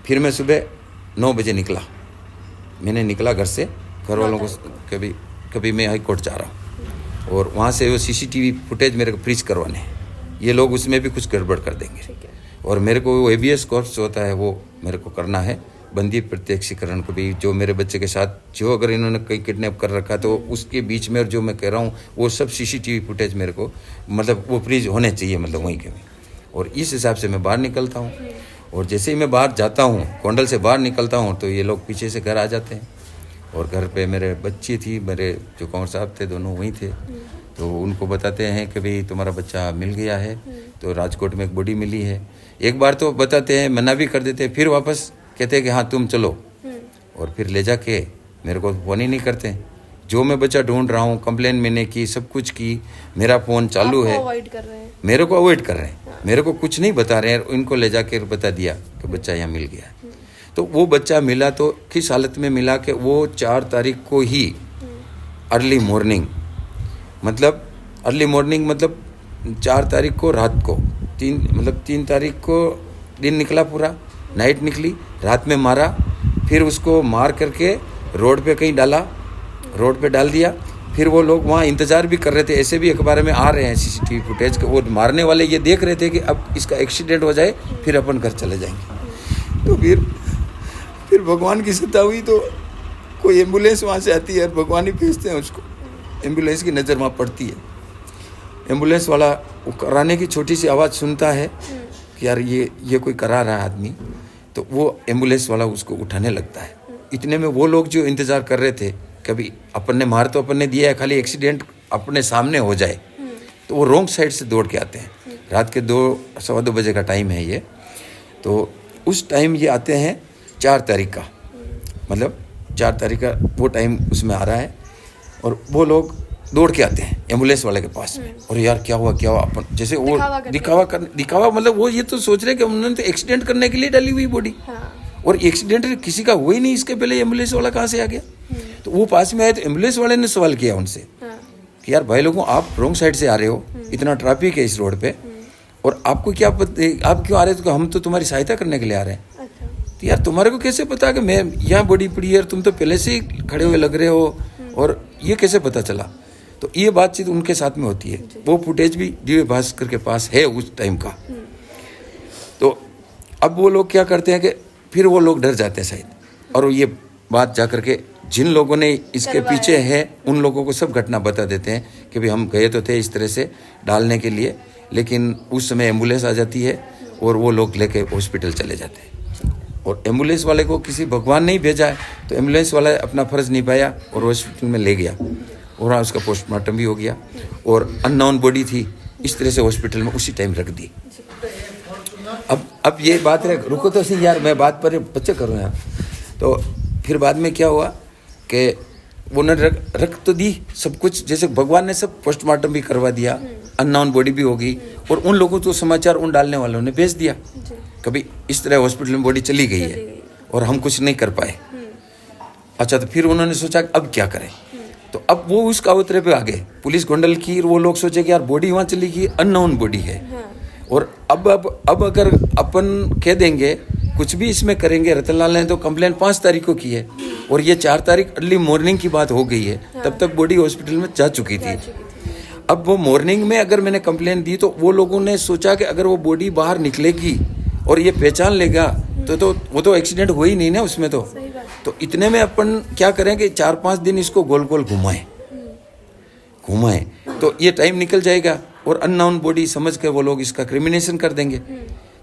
S2: फिर मैं सुबह 9 बजे निकला। मैंने निकला घर से, घर वालों को कभी मैं हाई कोर्ट जा रहा हूँ और वहाँ से वो CCTV फुटेज मेरे को फ्रीज करवाने हैं। ये लोग उसमें भी कुछ गड़बड़ कर देंगे और मेरे को वो ABS कोर्स होता है वो मेरे को करना है, बंदी प्रत्यक्षीकरण को भी। जो मेरे बच्चे के साथ जो अगर इन्होंने कहीं किडनैप कर रखा तो उसके बीच में जो मैं कह रहा हूँ वो सब CCTV फुटेज मेरे को मतलब वो फ्रीज होने चाहिए, मतलब वहीं के में। और इस हिसाब से मैं बाहर निकलता हूँ और जैसे ही मैं बाहर जाता हूँ, गोंडल से बाहर निकलता हूँ, तो ये लोग पीछे से घर आ जाते हैं। और घर पे मेरे बच्ची थी, मेरे जो कंवर साहब थे दोनों वहीं थे। तो उनको बताते हैं कि भाई तुम्हारा बच्चा मिल गया है, तो राजकोट में एक बॉडी मिली है। एक बार तो बताते हैं, मना भी कर देते हैं, फिर वापस कहते हैं कि हाँ तुम चलो, और फिर ले जाके मेरे को फ़ोन ही नहीं करते। जो मैं बच्चा ढूंढ रहा हूँ, कंप्लेन मैंने की, सब कुछ की, मेरा फ़ोन चालू है,
S1: अवॉइड कर रहे हैं,
S2: मेरे को अवॉइड कर रहे हैं, मेरे को कुछ नहीं बता रहे हैं। इनको ले जाके बता दिया कि बच्चा यहाँ मिल गया है। तो वो बच्चा मिला तो किस हालत में मिला कि वो 4 तारीख को ही अर्ली मॉर्निंग मतलब 4 तारीख को रात को 3 तारीख को दिन निकला, पूरा नाइट निकली, रात में मारा, फिर उसको मार करके रोड पे कहीं डाला, रोड पे डाल दिया। फिर वो लोग वहाँ इंतज़ार भी कर रहे थे, ऐसे भी अखबार में आ रहे हैं CCTV फुटेज के। वो मारने वाले ये देख रहे थे कि अब इसका एक्सीडेंट हो जाए फिर अपन घर चले जाएंगे। तो फिर भगवान की सत्ता हुई तो कोई एम्बुलेंस वहाँ से आती है, भगवान ही भेजते हैं उसको। एम्बुलेंस की नज़र वहाँ पड़ती है, एम्बुलेंस वाला वो कराने की छोटी सी आवाज़ सुनता है कि यार ये कोई करा रहा है आदमी, तो वो एम्बुलेंस वाला उसको उठाने लगता है। इतने में वो लोग जो इंतज़ार कर रहे थे कभी अपन ने मार तो अपन ने दिया है, खाली एक्सीडेंट अपने सामने हो जाए, तो वो रॉन्ग साइड से दौड़ के आते हैं। रात के 2-2:15 बजे का टाइम है ये। तो उस टाइम ये आते हैं 4 तारीख का, मतलब 4 तारीख का वो टाइम उसमें आ रहा है, और वो लोग दौड़ के आते हैं एम्बुलेंस वाले के पास में। और यार क्या हुआ अपन जैसे वो दिखावा मतलब वो ये तो सोच रहे हैं कि उन्होंने तो एक्सीडेंट करने के लिए डाली हुई बॉडी, और एक्सीडेंट किसी का हुआ ही नहीं, इसके पहले एम्बुलेंस वाला कहाँ से आ गया। तो वो पास में आए तो एम्बुलेंस वाले ने सवाल किया उनसे कि यार भाई लोगों, आप रॉन्ग साइड से आ रहे हो, इतना ट्रैफिक है इस रोड पे, और आपको क्या आप क्यों आ रहे थे? तो हम तो तुम्हारी सहायता करने के लिए आ रहे हैं।
S1: अच्छा।
S2: तो यार तुम्हारे को कैसे पता कि मैं यहाँ बॉडी पड़ी है, तुम तो पहले से ही खड़े हुए लग रहे हो, और ये कैसे पता चला? तो ये बातचीत उनके साथ में होती है। वो फुटेज भी दिव्य भास्कर के पास है उस टाइम का। तो अब वो लोग क्या करते हैं कि फिर वो लोग डर जाते हैं शायद, और ये बात जा करके जिन लोगों ने इसके पीछे है उन लोगों को सब घटना बता देते हैं कि भाई हम गए तो थे इस तरह से डालने के लिए, लेकिन उस समय एम्बुलेंस आ जाती है और वो लोग लेके हॉस्पिटल चले जाते हैं। और एम्बुलेंस वाले को किसी भगवान ने ही भेजा है, तो एम्बुलेंस वाला अपना फर्ज निभाया और हॉस्पिटल में ले गया, और वहाँ उसका पोस्टमार्टम भी हो गया, और अननोन बॉडी थी, इस तरह से हॉस्पिटल में उसी टाइम रख दी। अब ये बात है, रुको तो सही यार, मैं बात पर बच्चे करूँ यार। तो फिर बाद में क्या हुआ कि उन्होंने रख तो दी सब कुछ, जैसे भगवान ने सब पोस्टमार्टम भी करवा दिया, अननोन बॉडी भी होगी, और उन लोगों को समाचार उन डालने वालों ने भेज दिया कभी इस तरह हॉस्पिटल में बॉडी चली गई है और हम कुछ नहीं कर पाए। अच्छा, तो फिर उन्होंने सोचा अब क्या करें, तो अब वो उस कावतरे पे आ गए पुलिस गोंडल की, वो लोग सोचे कि यार बॉडी वहाँ चली गई, अननोन बॉडी है, और अब अगर अपन कह देंगे कुछ भी इसमें करेंगे, रतनलाल ने तो कंप्लेंट 5 तारीख को की है और ये 4 तारीख अर्ली मॉर्निंग की बात हो गई है, तब तक बॉडी हॉस्पिटल में जा चुकी थी। अब वो मॉर्निंग में अगर मैंने कंप्लेंट दी तो वो लोगों ने सोचा कि अगर वो बॉडी बाहर निकलेगी और ये पहचान लेगा तो वो तो एक्सीडेंट हो ही नहीं ना उसमें। तो इतने में अपन क्या करें कि 4-5 दिन इसको गोल गोल घुमाएं तो ये टाइम निकल जाएगा और अननोन बॉडी समझ के वो लोग इसका क्रिमिनेशन कर देंगे।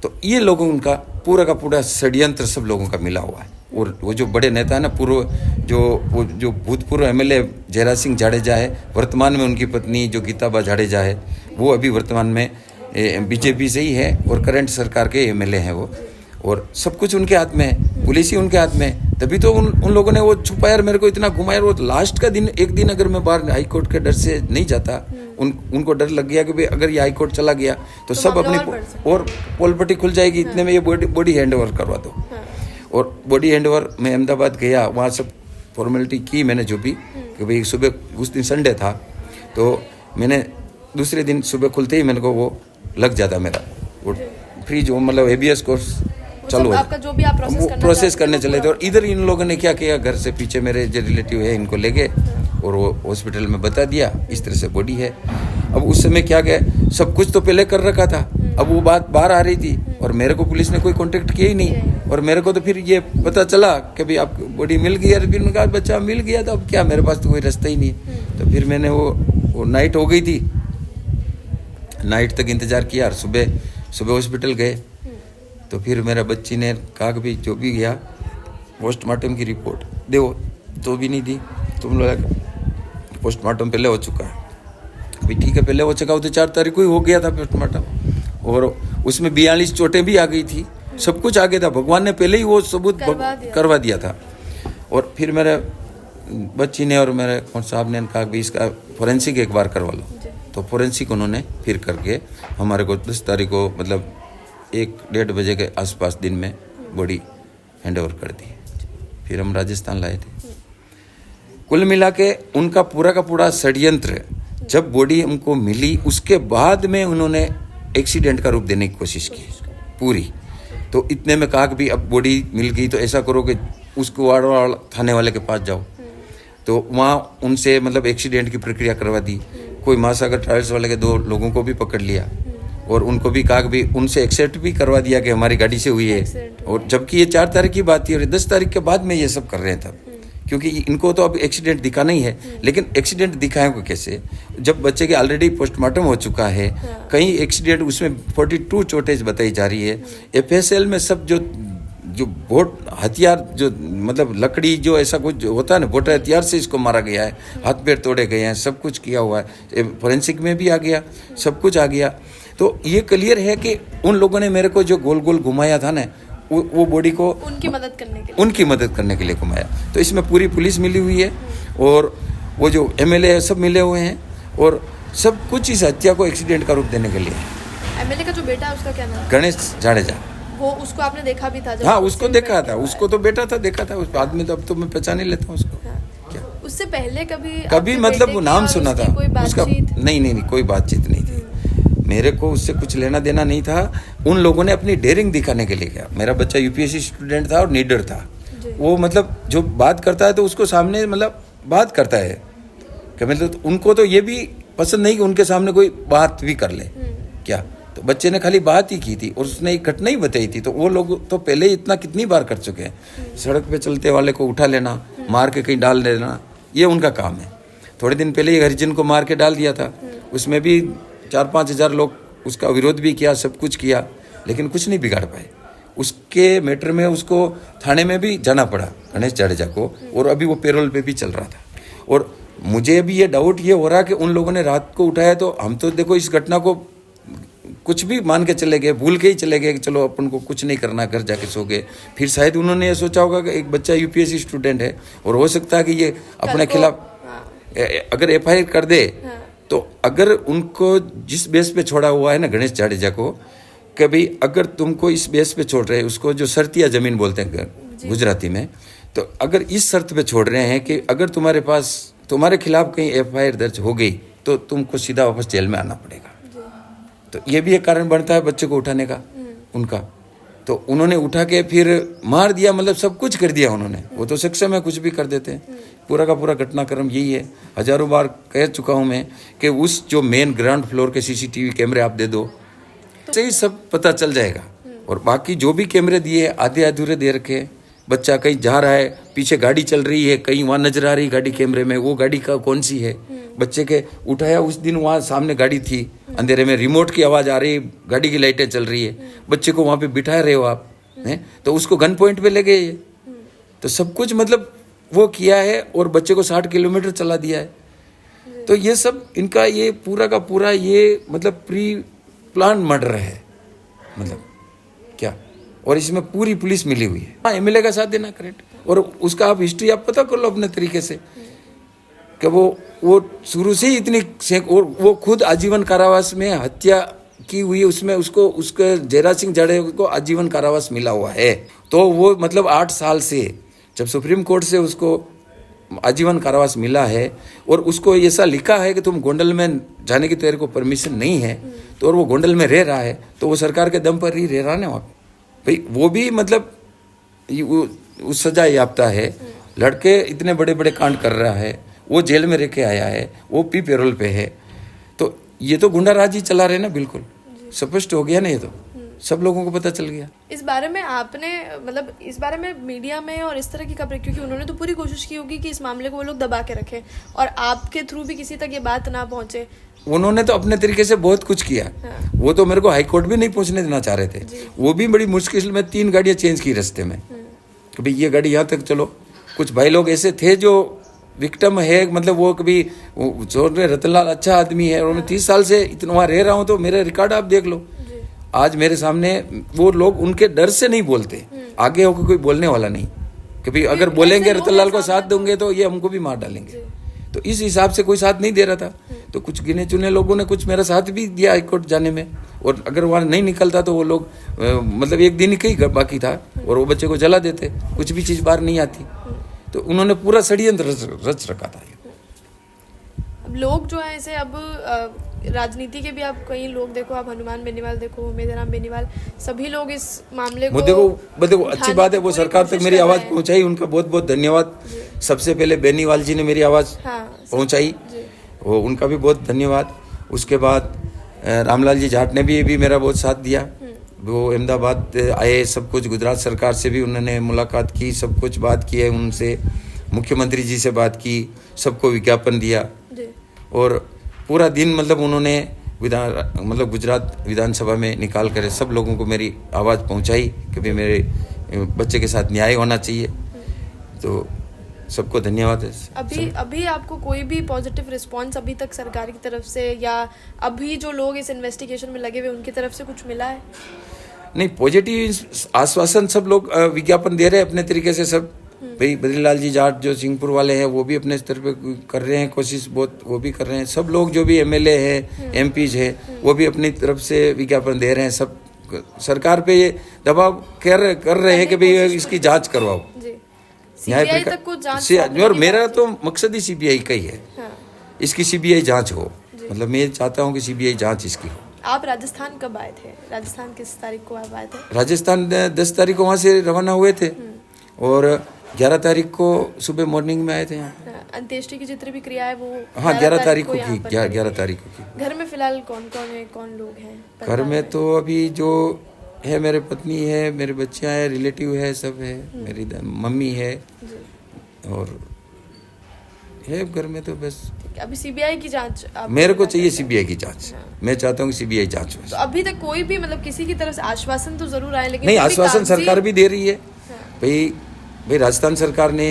S2: तो ये लोगों उनका पूरा का पूरा षड्यंत्र सब लोगों का मिला हुआ है। और वो जो बड़े नेता है ना, जो भूतपूर्व एमएलए जयराज सिंह जाडेजा है, वर्तमान में उनकी पत्नी जो गीताबा जाडेजा है, वो अभी वर्तमान में बीजेपी से ही है और करंट सरकार के एमएलए हैं वो, और सब कुछ उनके हाथ में है, पुलिस ही उनके हाथ में है। तभी तो उन लोगों ने वो छुपाया और मेरे को इतना घुमाया। वो लास्ट का दिन, एक दिन अगर मैं बाहर हाई कोर्ट के डर से नहीं जाता, उनको डर लग गया कि भाई अगर ये हाई कोर्ट चला गया तो सब अपनी और पोलपट्टी खुल जाएगी, इतने में ये बॉडी हैंड ओवर करवा दो। और बॉडी हैंड ओवर मैं अहमदाबाद गया, वहाँ सब फॉर्मेलिटी की मैंने जो भी, कि भाई सुबह उस दिन संडे था, तो मैंने दूसरे दिन सुबह खुलते ही मेरे को वो लग जाता मेरा वो फ्री जो मतलब हेबियस कोर्स चालू
S1: आपका जो भी आप
S2: प्रोसेस करने चले थे। और इधर इन लोगों ने क्या किया, घर से पीछे मेरे जो रिलेटिव है इनको ले गए और वो हॉस्पिटल में बता दिया इस तरह से बॉडी है। अब उस समय क्या गए, सब कुछ तो पहले कर रखा था, अब वो बात बाहर आ रही थी और मेरे को पुलिस ने कोई कांटेक्ट किया ही नहीं। और मेरे को तो फिर ये पता चला कि भाई आपको बॉडी मिल गई है, फिर मैंने कहा बच्चा मिल गया तो अब क्या, मेरे पास तो कोई रास्ता ही नहीं। तो फिर मैंने वो नाइट हो गई थी, नाइट तक इंतज़ार किया और सुबह हॉस्पिटल गए। तो फिर मेरा बच्ची ने कहा कि भाई जो भी गया पोस्टमार्टम की रिपोर्ट दो, तो भी नहीं दी। तुम लोग पोस्टमार्टम पहले हो चुका है, अभी ठीक है पहले हो चुका, वो तो 4 तारीख को ही हो गया था पोस्टमार्टम, और उसमें 42 चोटें भी आ गई थी, सब कुछ आ गया था, भगवान ने पहले ही वो सबूत करवा दिया था। और फिर मेरे बच्ची ने और मेरे साहब ने कहा कि इसका फोरेंसिक एक बार करवा लो। तो फोरेंसिक उन्होंने फिर करके हमारे को 10 तारीख को मतलब 1-1:30 बजे के आसपास दिन में बॉडी हैंड ओवर कर दी। फिर हम राजस्थान लाए थे। कुल मिला के उनका पूरा का पूरा षड्यंत्र, जब बॉडी हमको मिली उसके बाद में उन्होंने एक्सीडेंट का रूप देने की कोशिश की पूरी। तो इतने में कहा कि भाई अब बॉडी मिल गई तो ऐसा करो कि उसको वाड़वाड़ थाने वाले के पास जाओ। तो वहाँ उनसे मतलब एक्सीडेंट की प्रक्रिया करवा दी। कोई महासागर ट्रैवल्स वाले के 2 लोगों को भी पकड़ लिया और उनको भी कहा कि भाई उनसे एक्सेप्ट भी करवा दिया कि हमारी गाड़ी से हुई है। और जबकि ये 4 तारीख की बात थी और 10 तारीख के बाद में ये सब कर रहे हैं तब, क्योंकि इनको तो अब एक्सीडेंट दिखाना ही है। लेकिन एक्सीडेंट दिखाएंगे कैसे जब बच्चे के ऑलरेडी पोस्टमार्टम हो चुका है। कहीं एक्सीडेंट उसमें 42 चोटेज बताई जा रही है। एफएसएल में सब जो बोट हथियार जो मतलब लकड़ी जो ऐसा कुछ होता है ना, बोट हथियार से इसको मारा गया है, हाथ पैर तोड़े गए हैं, सब कुछ किया हुआ है। फोरेंसिक में भी आ गया, सब कुछ आ गया। तो ये क्लियर है कि उन लोगों ने मेरे को जो गोल गोल घुमाया था ना, वो बॉडी को उनकी मदद करने के लिए घुमाया। तो इसमें पूरी पुलिस मिली हुई है और वो जो एमएलए सब मिले हुए हैं और सब कुछ इस हत्या को एक्सीडेंट का रूप देने के लिए।
S1: एमएलए का जो बेटा है उसका क्या नाम है?
S2: गणेश जाडेजा।
S1: वो उसको आपने देखा भी था?
S2: हाँ, उसको देखा था, उसको तो बेटा था देखा था, उस आदमी तो अब तो मैं पहचान ही लेता हूँ उसको। क्या
S1: उससे पहले कभी
S2: मतलब वो नाम सुना था उसका? नहीं कोई बातचीत नहीं थी। मेरे को उससे कुछ लेना देना नहीं था। उन लोगों ने अपनी डेयरिंग दिखाने के लिए किया। मेरा बच्चा यूपीएससी स्टूडेंट था और नीडर था। वो मतलब जो बात करता है तो उसको सामने मतलब बात करता है कि मतलब उनको तो ये भी पसंद नहीं कि उनके सामने कोई बात भी कर ले क्या। तो बच्चे ने खाली बात ही की थी और उसने एक घटना ही बताई थी। तो वो लोग तो पहले ही इतना कितनी बार कर चुके हैं। सड़क पे चलते वाले को उठा लेना, मार के कहीं डाल देना, ये उनका काम है। थोड़े दिन पहले ही हरिजन को मार के डाल दिया था। उसमें भी 4-5 हज़ार लोग उसका विरोध भी किया, सब कुछ किया, लेकिन कुछ नहीं बिगाड़ पाए। उसके मैटर में उसको थाने में भी जाना पड़ा, गणेश जाडेजा को, और अभी वो पेरोल पे भी चल रहा था। और मुझे भी ये डाउट ये हो रहा कि उन लोगों ने रात को उठाया, तो हम तो देखो इस घटना को कुछ भी मान के चले गए, भूल के ही चले गए कि चलो अपन को कुछ नहीं करना, घर जाके सो गए। फिर शायद उन्होंने ये सोचा होगा कि एक बच्चा यूपीएससी स्टूडेंट है और हो सकता है कि ये अपने खिलाफ अगर एफआईआर कर दे, तो अगर उनको जिस बेस पे छोड़ा हुआ है ना गणेश जाडेजा को, कि भाई अगर तुमको इस बेस पे छोड़ रहे हैं, उसको जो शर्तिया जमीन बोलते हैं गुजराती में, तो अगर इस शर्त पे छोड़ रहे हैं कि अगर तुम्हारे पास तुम्हारे खिलाफ कहीं एफआईआर दर्ज हो गई तो तुमको सीधा वापस जेल में आना पड़ेगा। तो ये भी एक कारण बनता है बच्चे को उठाने का उनका। तो उन्होंने उठा के फिर मार दिया, मतलब सब कुछ कर दिया उन्होंने। वो तो सक्षम है, कुछ भी कर देते हैं। पूरा का पूरा घटनाक्रम यही है। हजारों बार कह चुका हूँ मैं कि उस जो मेन ग्राउंड फ्लोर के सीसीटीवी कैमरे आप दे दो, तो ही सब पता चल जाएगा। और बाकी जो भी कैमरे दिए आधे अधूरे दे रखे, बच्चा कहीं जा रहा है, पीछे गाड़ी चल रही है, कहीं वहाँ नजर आ रही गाड़ी कैमरे में, वो गाड़ी का कौन सी है। बच्चे के उठाया उस दिन वहाँ सामने गाड़ी थी, अंधेरे में रिमोट की आवाज़ आ रही, गाड़ी की लाइटें चल रही है, बच्चे को वहाँ पे बिठा रहे हो आप हैं, तो उसको गन पॉइंट पे ले गए। तो सब कुछ मतलब वो किया है और बच्चे को 60 किलोमीटर चला दिया है। तो ये सब इनका ये पूरा का पूरा ये मतलब प्री प्लान मर्डर है, मतलब क्या। और इसमें पूरी पुलिस मिली हुई है। हाँ, एमएलए का साथ देना करेक्ट, और उसका आप हिस्ट्री आप पता कर लो अपने तरीके से कि वो शुरू से ही इतनी और वो खुद आजीवन कारावास में हत्या की हुई, उसमें उसको उसके जयराज सिंह जाडेजा को आजीवन कारावास मिला हुआ है। तो वो मतलब 8 साल से जब सुप्रीम कोर्ट से उसको आजीवन कारावास मिला है और उसको ऐसा लिखा है कि तुम गोंडल में जाने की तेरे को परमिशन नहीं है, तो और वो गोंडल में रह रहा है, तो वो सरकार के दम पर ही रह रहा है ना वहाँ पे। भाई वो भी मतलब उस सजा याफ्ता है, लड़के इतने बड़े बड़े कांड कर रहा है, वो जेल में रह के आया है, वो पी पेरोल पे है। तो ये तो गुंडा राज ही चला रहे ना, बिल्कुल स्पष्ट हो गया ना, ये तो सब लोगों को पता चल गया।
S1: इस बारे में आपने मतलब इस बारे में मीडिया में और इस तरह की खबरें, क्योंकि उन्होंने तो पूरी कोशिश की होगी कि इस मामले को वो लोग दबा के रखें और आपके थ्रू भी किसी तक ये बात ना पहुंचे।
S2: उन्होंने तो अपने तरीके से बहुत कुछ किया। हाँ। वो तो मेरे को हाई कोर्ट भी नहीं पहुंचने देना चाह रहे थे। वो भी बड़ी मुश्किल में 3 गाड़ियां चेंज की रास्ते में कि भाई ये गाड़ी यहाँ तक चलो। कुछ भाई लोग ऐसे थे जो विक्टिम है, मतलब वो कभी जोर में रतनलाल अच्छा आदमी है और मैं 30 साल से इतना वहाँ रह रहा हूँ, तो मेरे रिकॉर्ड आप देख लो। आज मेरे सामने वो लोग उनके डर से नहीं बोलते, आगे होकर कोई बोलने वाला नहीं कि भाई अगर बोलेंगे रतनलाल को साथ दूंगे तो ये हमको भी मार डालेंगे। तो इस हिसाब से कोई साथ नहीं दे रहा था। तो कुछ गिने चुने लोगों ने कुछ मेरा साथ भी दिया हाईकोर्ट जाने में, और अगर वहाँ नहीं निकलता तो वो लोग मतलब एक दिन ही बाकी था और वो बच्चे को जला देते, कुछ भी चीज़ बाहर नहीं आती। तो उन्होंने पूरा षड्यंत्र रच रखा था।
S1: अब लोग जो है इसे अब राजनीति के भी आप कई लोग देखो, आप हनुमान बेनीवाल देखो, मेधाराम बेनीवाल, सभी लोग इस मामले को
S2: देखो अच्छी बात है वो सरकार तक मेरी आवाज़ पहुंचाई, उनका बहुत बहुत धन्यवाद। सबसे पहले बेनीवाल जी ने मेरी आवाज़ पहुंचाई, वो उनका भी बहुत धन्यवाद। उसके बाद रामलाल जी जाट ने भी मेरा बहुत साथ दिया। वो अहमदाबाद आए, सब कुछ गुजरात सरकार से भी उन्होंने मुलाकात की, सब कुछ बात की है उनसे, मुख्यमंत्री जी से बात की, सबको विज्ञापन दिया। और पूरा दिन मतलब उन्होंने गुजरात विधानसभा में निकाल कर सब लोगों को मेरी आवाज़ पहुंचाई कि भाई मेरे बच्चे के साथ न्याय होना चाहिए। तो सबको धन्यवाद है।
S1: अभी आपको कोई भी पॉजिटिव रिस्पांस अभी तक सरकार की तरफ से या अभी जो लोग इस इन्वेस्टिगेशन में लगे हुए उनकी तरफ से कुछ मिला है?
S2: नहीं, पॉजिटिव आश्वासन सब लोग विज्ञापन दे रहे हैं अपने तरीके से। सब भाई बद्रीलाल जी जाट जो सिंहपुर वाले हैं वो भी अपने स्तर पे कर रहे हैं कोशिश, बहुत वो भी कर रहे हैं। सब लोग जो भी एमएलए हैं, एमपीज है, वो भी अपनी तरफ से विज्ञापन दे रहे हैं। सब सरकार पे ये दबाव कर रहे हैं कि भाई इसकी जांच करवाओ,
S1: सीबीआई तक को जांच।
S2: और मेरा तो मकसद ही सीबीआई का ही है, इसकी सीबीआई जांच हो। मतलब मैं चाहता हूँ कि सीबीआई जांच इसकी हो।
S1: आप राजस्थान कब आए थे? राजस्थान किस तारीख को आप आए थे?
S2: राजस्थान 10 तारीख को वहाँ से रवाना हुए थे और 11 तारीख को सुबह मॉर्निंग में आए थे यहाँ।
S1: अंत्येष्टि की जितनी भी क्रिया है वो
S2: 11 तारीख को
S1: यहाँ
S2: की,
S1: पर
S2: 11 तारीख को की।
S1: घर में फिलहाल कौन कौन है, कौन लोग हैं?
S2: घर में तो अभी जो है मेरे पत्नी है, मेरे बच्चियाँ हैं, रिलेटिव है, सब है, मेरी मम्मी है और है घर में तो बस।
S1: अभी सीबीआई की जांच
S2: मेरे को चाहिए सीबीआई की जांच। मैं चाहता हूँ सीबीआई जांच हो।
S1: तो अभी तक कोई भी मतलब किसी की तरफ से आश्वासन तो जरूर आए, लेकिन
S2: नहीं,
S1: कोई भी
S2: आश्वासन
S1: कागजी-
S2: सरकार भी दे रही है। भाई राजस्थान सरकार ने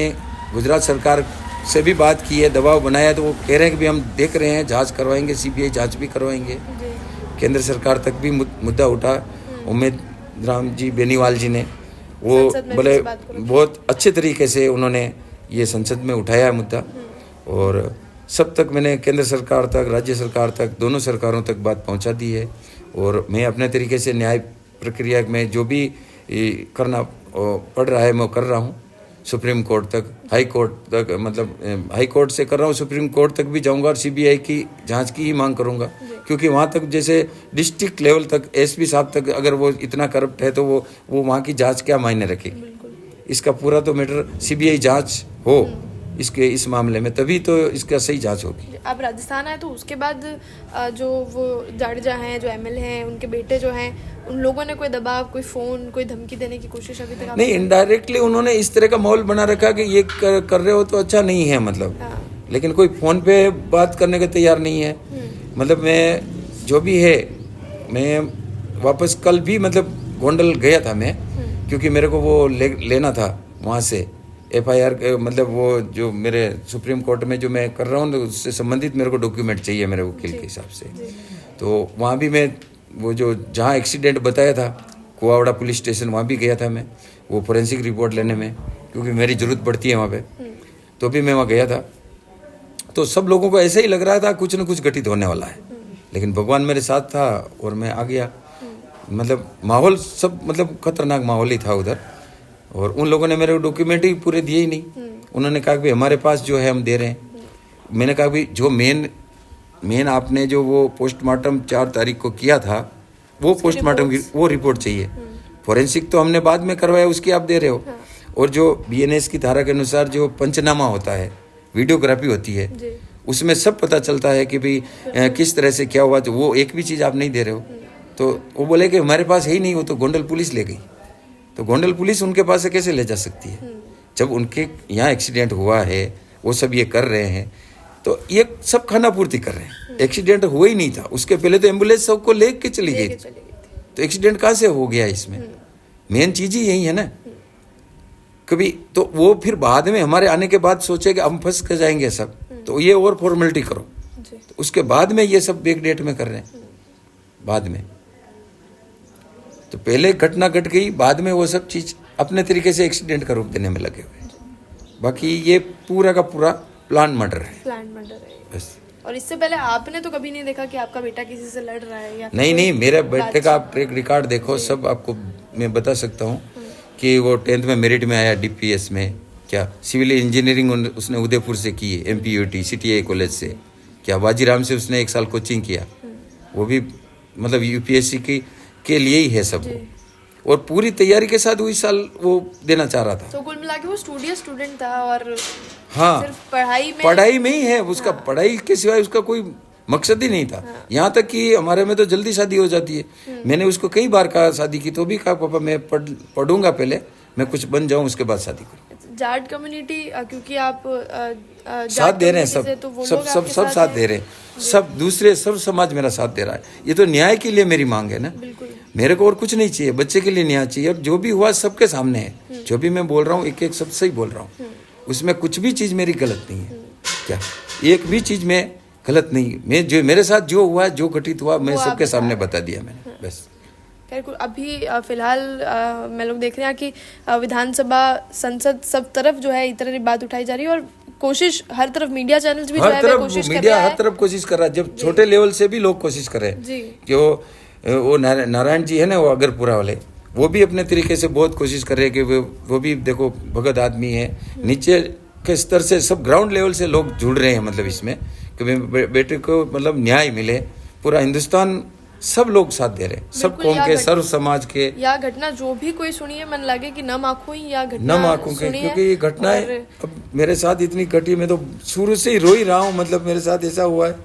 S2: गुजरात सरकार से भी बात की है, दबाव बनाया, तो वो कह रहे हैं कि भी हम देख रहे हैं, जांच करवाएंगे, सीबीआई जांच भी करवाएंगे।
S1: जी।
S2: केंद्र सरकार तक भी मुद्दा उठा। उम्मेद राम जी बेनीवाल जी ने वो
S1: संसद में
S2: बोले
S1: इस बात को रखा।
S2: बहुत अच्छे तरीके से उन्होंने ये संसद में उठाया है मुद्दा और सब तक मैंने केंद्र सरकार तक, राज्य सरकार तक, दोनों सरकारों तक बात पहुंचा दी है और मैं अपने तरीके से न्याय प्रक्रिया में जो भी करना पड़ रहा है मैं कर रहा हूँ। सुप्रीम कोर्ट तक, हाई कोर्ट तक, मतलब हाई कोर्ट से कर रहा हूँ, सुप्रीम कोर्ट तक भी जाऊंगा और सीबीआई की जांच की ही मांग करूंगा, क्योंकि वहाँ तक जैसे डिस्ट्रिक्ट लेवल तक एसपी साहब तक अगर वो इतना करप्ट है तो वो वहाँ की जांच क्या मायने रखेगी। इसका पूरा तो मैटर सीबीआई जांच हो इसके इस मामले में, तभी तो इसका सही जांच होगी।
S1: आप राजस्थान आए तो उसके बाद जो वो जाडेजा हैं, जो एमएलए हैं, उनके बेटे जो हैं, उन लोगों ने कोई दबाव, कोई फोन, कोई धमकी देने की कोशिश अभी तक?
S2: नहीं, इनडायरेक्टली उन्होंने इस तरह का माहौल बना रखा कि ये कर रहे हो तो अच्छा नहीं है, मतलब लेकिन कोई फोन पे बात करने को तैयार नहीं है। मतलब मैं जो भी है, मैं वापस कल भी मतलब गोंडल गया था मैं, क्योंकि मेरे को वो लेना था वहाँ से एफआईआर, मतलब वो जो मेरे सुप्रीम कोर्ट में जो मैं कर रहा हूँ उससे संबंधित मेरे को डॉक्यूमेंट चाहिए मेरे वकील के हिसाब से। तो वहाँ भी मैं वो जो जहाँ एक्सीडेंट बताया था कुआवड़ा पुलिस स्टेशन, वहाँ भी गया था मैं वो फोरेंसिक रिपोर्ट लेने में, क्योंकि मेरी ज़रूरत पड़ती है वहाँ पे। तो भी मैं वहाँ गया था। तो सब लोगों को ऐसे ही लग रहा था कुछ न कुछ घटित होने वाला है, लेकिन भगवान मेरे साथ था और मैं आ गया। मतलब माहौल सब मतलब खतरनाक माहौल ही था उधर, और उन लोगों ने मेरे को डॉक्यूमेंट ही पूरे दिए ही नहीं। उन्होंने कहा कि हमारे पास जो है हम दे रहे हैं। मैंने कहा कि जो मेन आपने जो वो पोस्टमार्टम 4 तारीख को किया था वो पोस्टमार्टम की वो रिपोर्ट चाहिए। फोरेंसिक तो हमने बाद में करवाया, उसकी आप दे रहे हो। और जो बीएनएस की धारा के अनुसार जो पंचनामा होता है, वीडियोग्राफी होती है, उसमें सब पता चलता है कि भाई किस तरह से क्या हुआ, तो वो एक भी चीज़ आप नहीं दे रहे हो। तो वो बोले कि हमारे पास है ही नहीं, वो तो गोंडल पुलिस ले गई। तो गोंडल पुलिस उनके पास से कैसे ले जा सकती है जब उनके यहाँ एक्सीडेंट हुआ है, वो सब ये कर रहे हैं, तो ये सब खाना पूर्ति कर रहे हैं। एक्सीडेंट हुआ ही नहीं था, उसके पहले तो एम्बुलेंस सबको ले के चली गई, तो एक्सीडेंट कहाँ से हो गया इसमें? मेन चीज ही यही है ना। कभी तो वो फिर बाद में हमारे आने के बाद सोचे कि हम फंस कर जाएंगे सब, तो ये और फॉर्मेलिटी करो। तो उसके बाद में ये सब बैक डेट में कर रहे हैं बाद में। तो पहले घटना घट गई, बाद में वो सब चीज अपने तरीके से एक्सीडेंट का रूप देने में लगे हुए। बाकी ये पूरा का पूरा प्लान मर्डर है,
S1: प्लान मर्डर है
S2: बस।
S1: और इससे पहले आपने तो कभी नहीं देखा कि आपका बेटा किसी से लड़ रहा है या
S2: नहीं, मेरे बेटे का आप ट्रैक रिकॉर्ड देखो, सब आपको मैं बता सकता हूँ कि वो 10th में मेरिट में आया, डीपीएस में, क्या सिविल इंजीनियरिंग उसने उदयपुर से की है, एमपीयूटी सीटीआई कॉलेज से, क्या वाजीराम से उसने 1 साल कोचिंग किया, वो भी मतलब यूपीएससी के लिए ही है सब वो। और पूरी तैयारी के साथ वो इस साल वो देना चाह रहा था।
S1: तो कुल मिला के वो स्टूडेंट था और
S2: हाँ,
S1: सिर्फ पढ़ाई
S2: में ही है उसका। पढ़ाई के सिवाय उसका कोई मकसद ही नहीं था। यहाँ तक कि हमारे में तो जल्दी शादी हो जाती है। मैंने उसको कई बार कहा शादी की, तो भी कहा पापा मैं पढ़ूंगा, पहले मैं कुछ बन जाऊं उसके बाद शादी करूं।
S1: जाट कम्युनिटी, क्योंकि आप
S2: साथ दे रहे हैं, सब साथ दे रहे हैं, सब दूसरे सब समाज मेरा साथ दे रहा है। ये तो न्याय के लिए मेरी मांग है ना, मेरे को और कुछ नहीं चाहिए, बच्चे के लिए न्याय चाहिए। और जो भी हुआ सबके सामने है, जो भी मैं बोल रहा हूँ एक एक सब सही बोल रहा हूँ, उसमें कुछ भी चीज मेरी गलत नहीं है। क्या एक भी चीज में गलत नहीं, मैं जो मेरे साथ जो हुआ, जो घटित हुआ, मैं सबके सामने बता दिया मैंने, बस।
S1: अभी फिलहाल मैं लोग देख रहे हैं कि विधानसभा, संसद, सब तरफ जो है इस तरह की बात उठाई जा रही है और कोशिश हर तरफ, मीडिया चैनल्स भी जो है कोशिश कर रहा है,
S2: हर तरफ कोशिश कर रहा है। जब छोटे लेवल से भी लोग कोशिश कर रहे हैं कि वो नारायण जी है ना, वो अगरपुरा वाले, वो भी अपने तरीके से बहुत कोशिश कर रहे हैं कि वो भी देखो भगत आदमी है। नीचे के स्तर से सब ग्राउंड लेवल से लोग जुड़ रहे हैं, मतलब इसमें कि बेटे को मतलब न्याय मिले। पूरा हिंदुस्तान सब लोग साथ दे रहे हैं, सब
S1: बिल्कुल,
S2: कौम
S1: या
S2: के,
S1: घट-
S2: सर्व समाज के।
S1: या घटना जो भी कोई सुनी है, मन लगे कि नम आंखों ही या घटना
S2: नम आंखों के,
S1: सुनी है।
S2: क्योंकि ये घटनाएं
S1: और
S2: अब मेरे साथ इतनी घटी, मैं तो शुरू से ही रो ही रहा हूँ। मतलब मेरे साथ ऐसा हुआ है।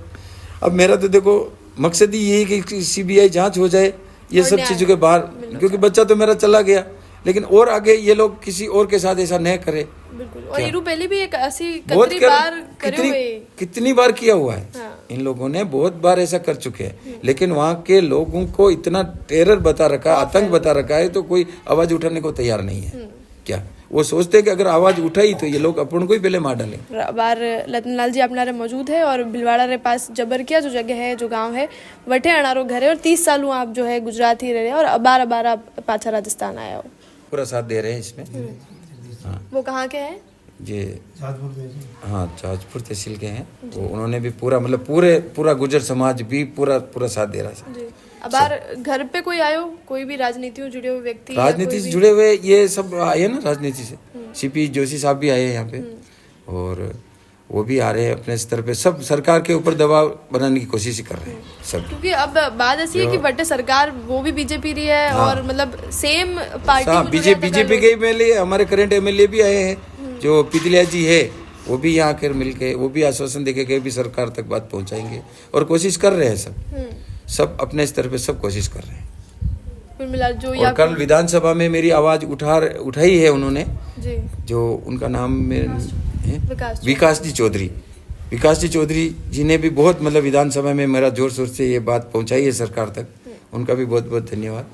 S2: अब मेरा तो देखो मकसद ही यही है कि सीबीआई जांच हो जाए ये
S1: और
S2: सब
S1: न्याय
S2: चीज़ों के बाहर,
S1: मिलना
S2: क्योंकि बच्चा तो मेरा चला गया, लेकिन और आगे ये लोग किसी और के साथ ऐसा न करे।
S1: बिल्कुल। और ईरू पहले भी एक ऐसी
S2: बहुत
S1: कतरी बार करे हुए।
S2: कितनी बार किया हुआ है।
S1: हाँ।
S2: इन लोगों ने बहुत बार ऐसा कर चुके हैं, लेकिन वहाँ के लोगों को इतना टेरर बता रखा, आतंक बता रखा है, तो कोई आवाज उठाने को तैयार नहीं है। क्या वो सोचते हैं कि अगर आवाज उठाई तो ये लोग अपन को ही पहले मार डालें।
S1: बार लतनलाल जी अपना मौजूद है और भिलवाड़ा रे पास जबरकिया जो जगह है, जो गांव है, वठे अनारो घर है। और 30 साल आप जो है गुजरात ही रहे और अबार आप पाछा राजस्थान आया हो।
S2: पूरा साथ दे रहे हैं इसमें। हाँ,
S1: वो कहाँ के हैं?
S2: ये हाँ जाजपुर तहसील के हैं। वो उन्होंने भी पूरा मतलब पूरा गुजर समाज भी पूरा साथ दे रहा है।
S1: जी। अबार घर पे कोई आयो, कोई भी राजनीति में जुड़े हुए व्यक्ति?
S2: राजनीति से जुड़े हुए ये सब आए हैं ना, राजनीति से। सीपी जोशी साहब भी आए हैं यहाँ पे, और वो भी आ रहे हैं अपने स्तर पे। सब सरकार के ऊपर दबाव बनाने की कोशिश कर रहे हैं सब।
S1: क्योंकि अब बात ऐसी है कि बटे सरकार वो भी बीजेपी रही है।
S2: हाँ।
S1: और मतलब सेम पार्टी में
S2: बीजेपी के एमएलए, हमारे करंट एमएलए भी आए हैं, जो पितलिया जी है, वो भी यहाँ आकर मिलके वो भी आश्वासन देके गए भी सरकार तक बात पहुँचाएंगे, और कोशिश कर रहे हैं सब अपने स्तर पे सब कोशिश कर रहे हैं।
S1: कुल मिला जो
S2: और कल विधानसभा में मेरी आवाज उठाई है उन्होंने,
S1: जी
S2: जो उनका नाम है
S1: विकास
S2: विकास जी चौधरी जी ने भी बहुत मतलब विधानसभा में मेरा जोर शोर से ये बात पहुंचाई है सरकार तक। उनका भी बहुत बहुत धन्यवाद।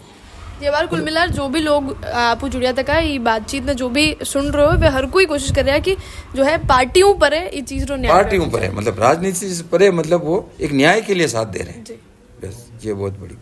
S1: ये बार कुल मिला जो भी लोग आपू जुड़िया तक है, ये बातचीत में जो भी सुन रहे हो, वे हर कोई कोशिश कर रहा है कि जो है पार्टियों पर है ये चीज
S2: पार्टियों पर है, मतलब राजनीति से परे, मतलब वो एक न्याय के लिए साथ दे रहे हैं। बस ये बहुत बड़ी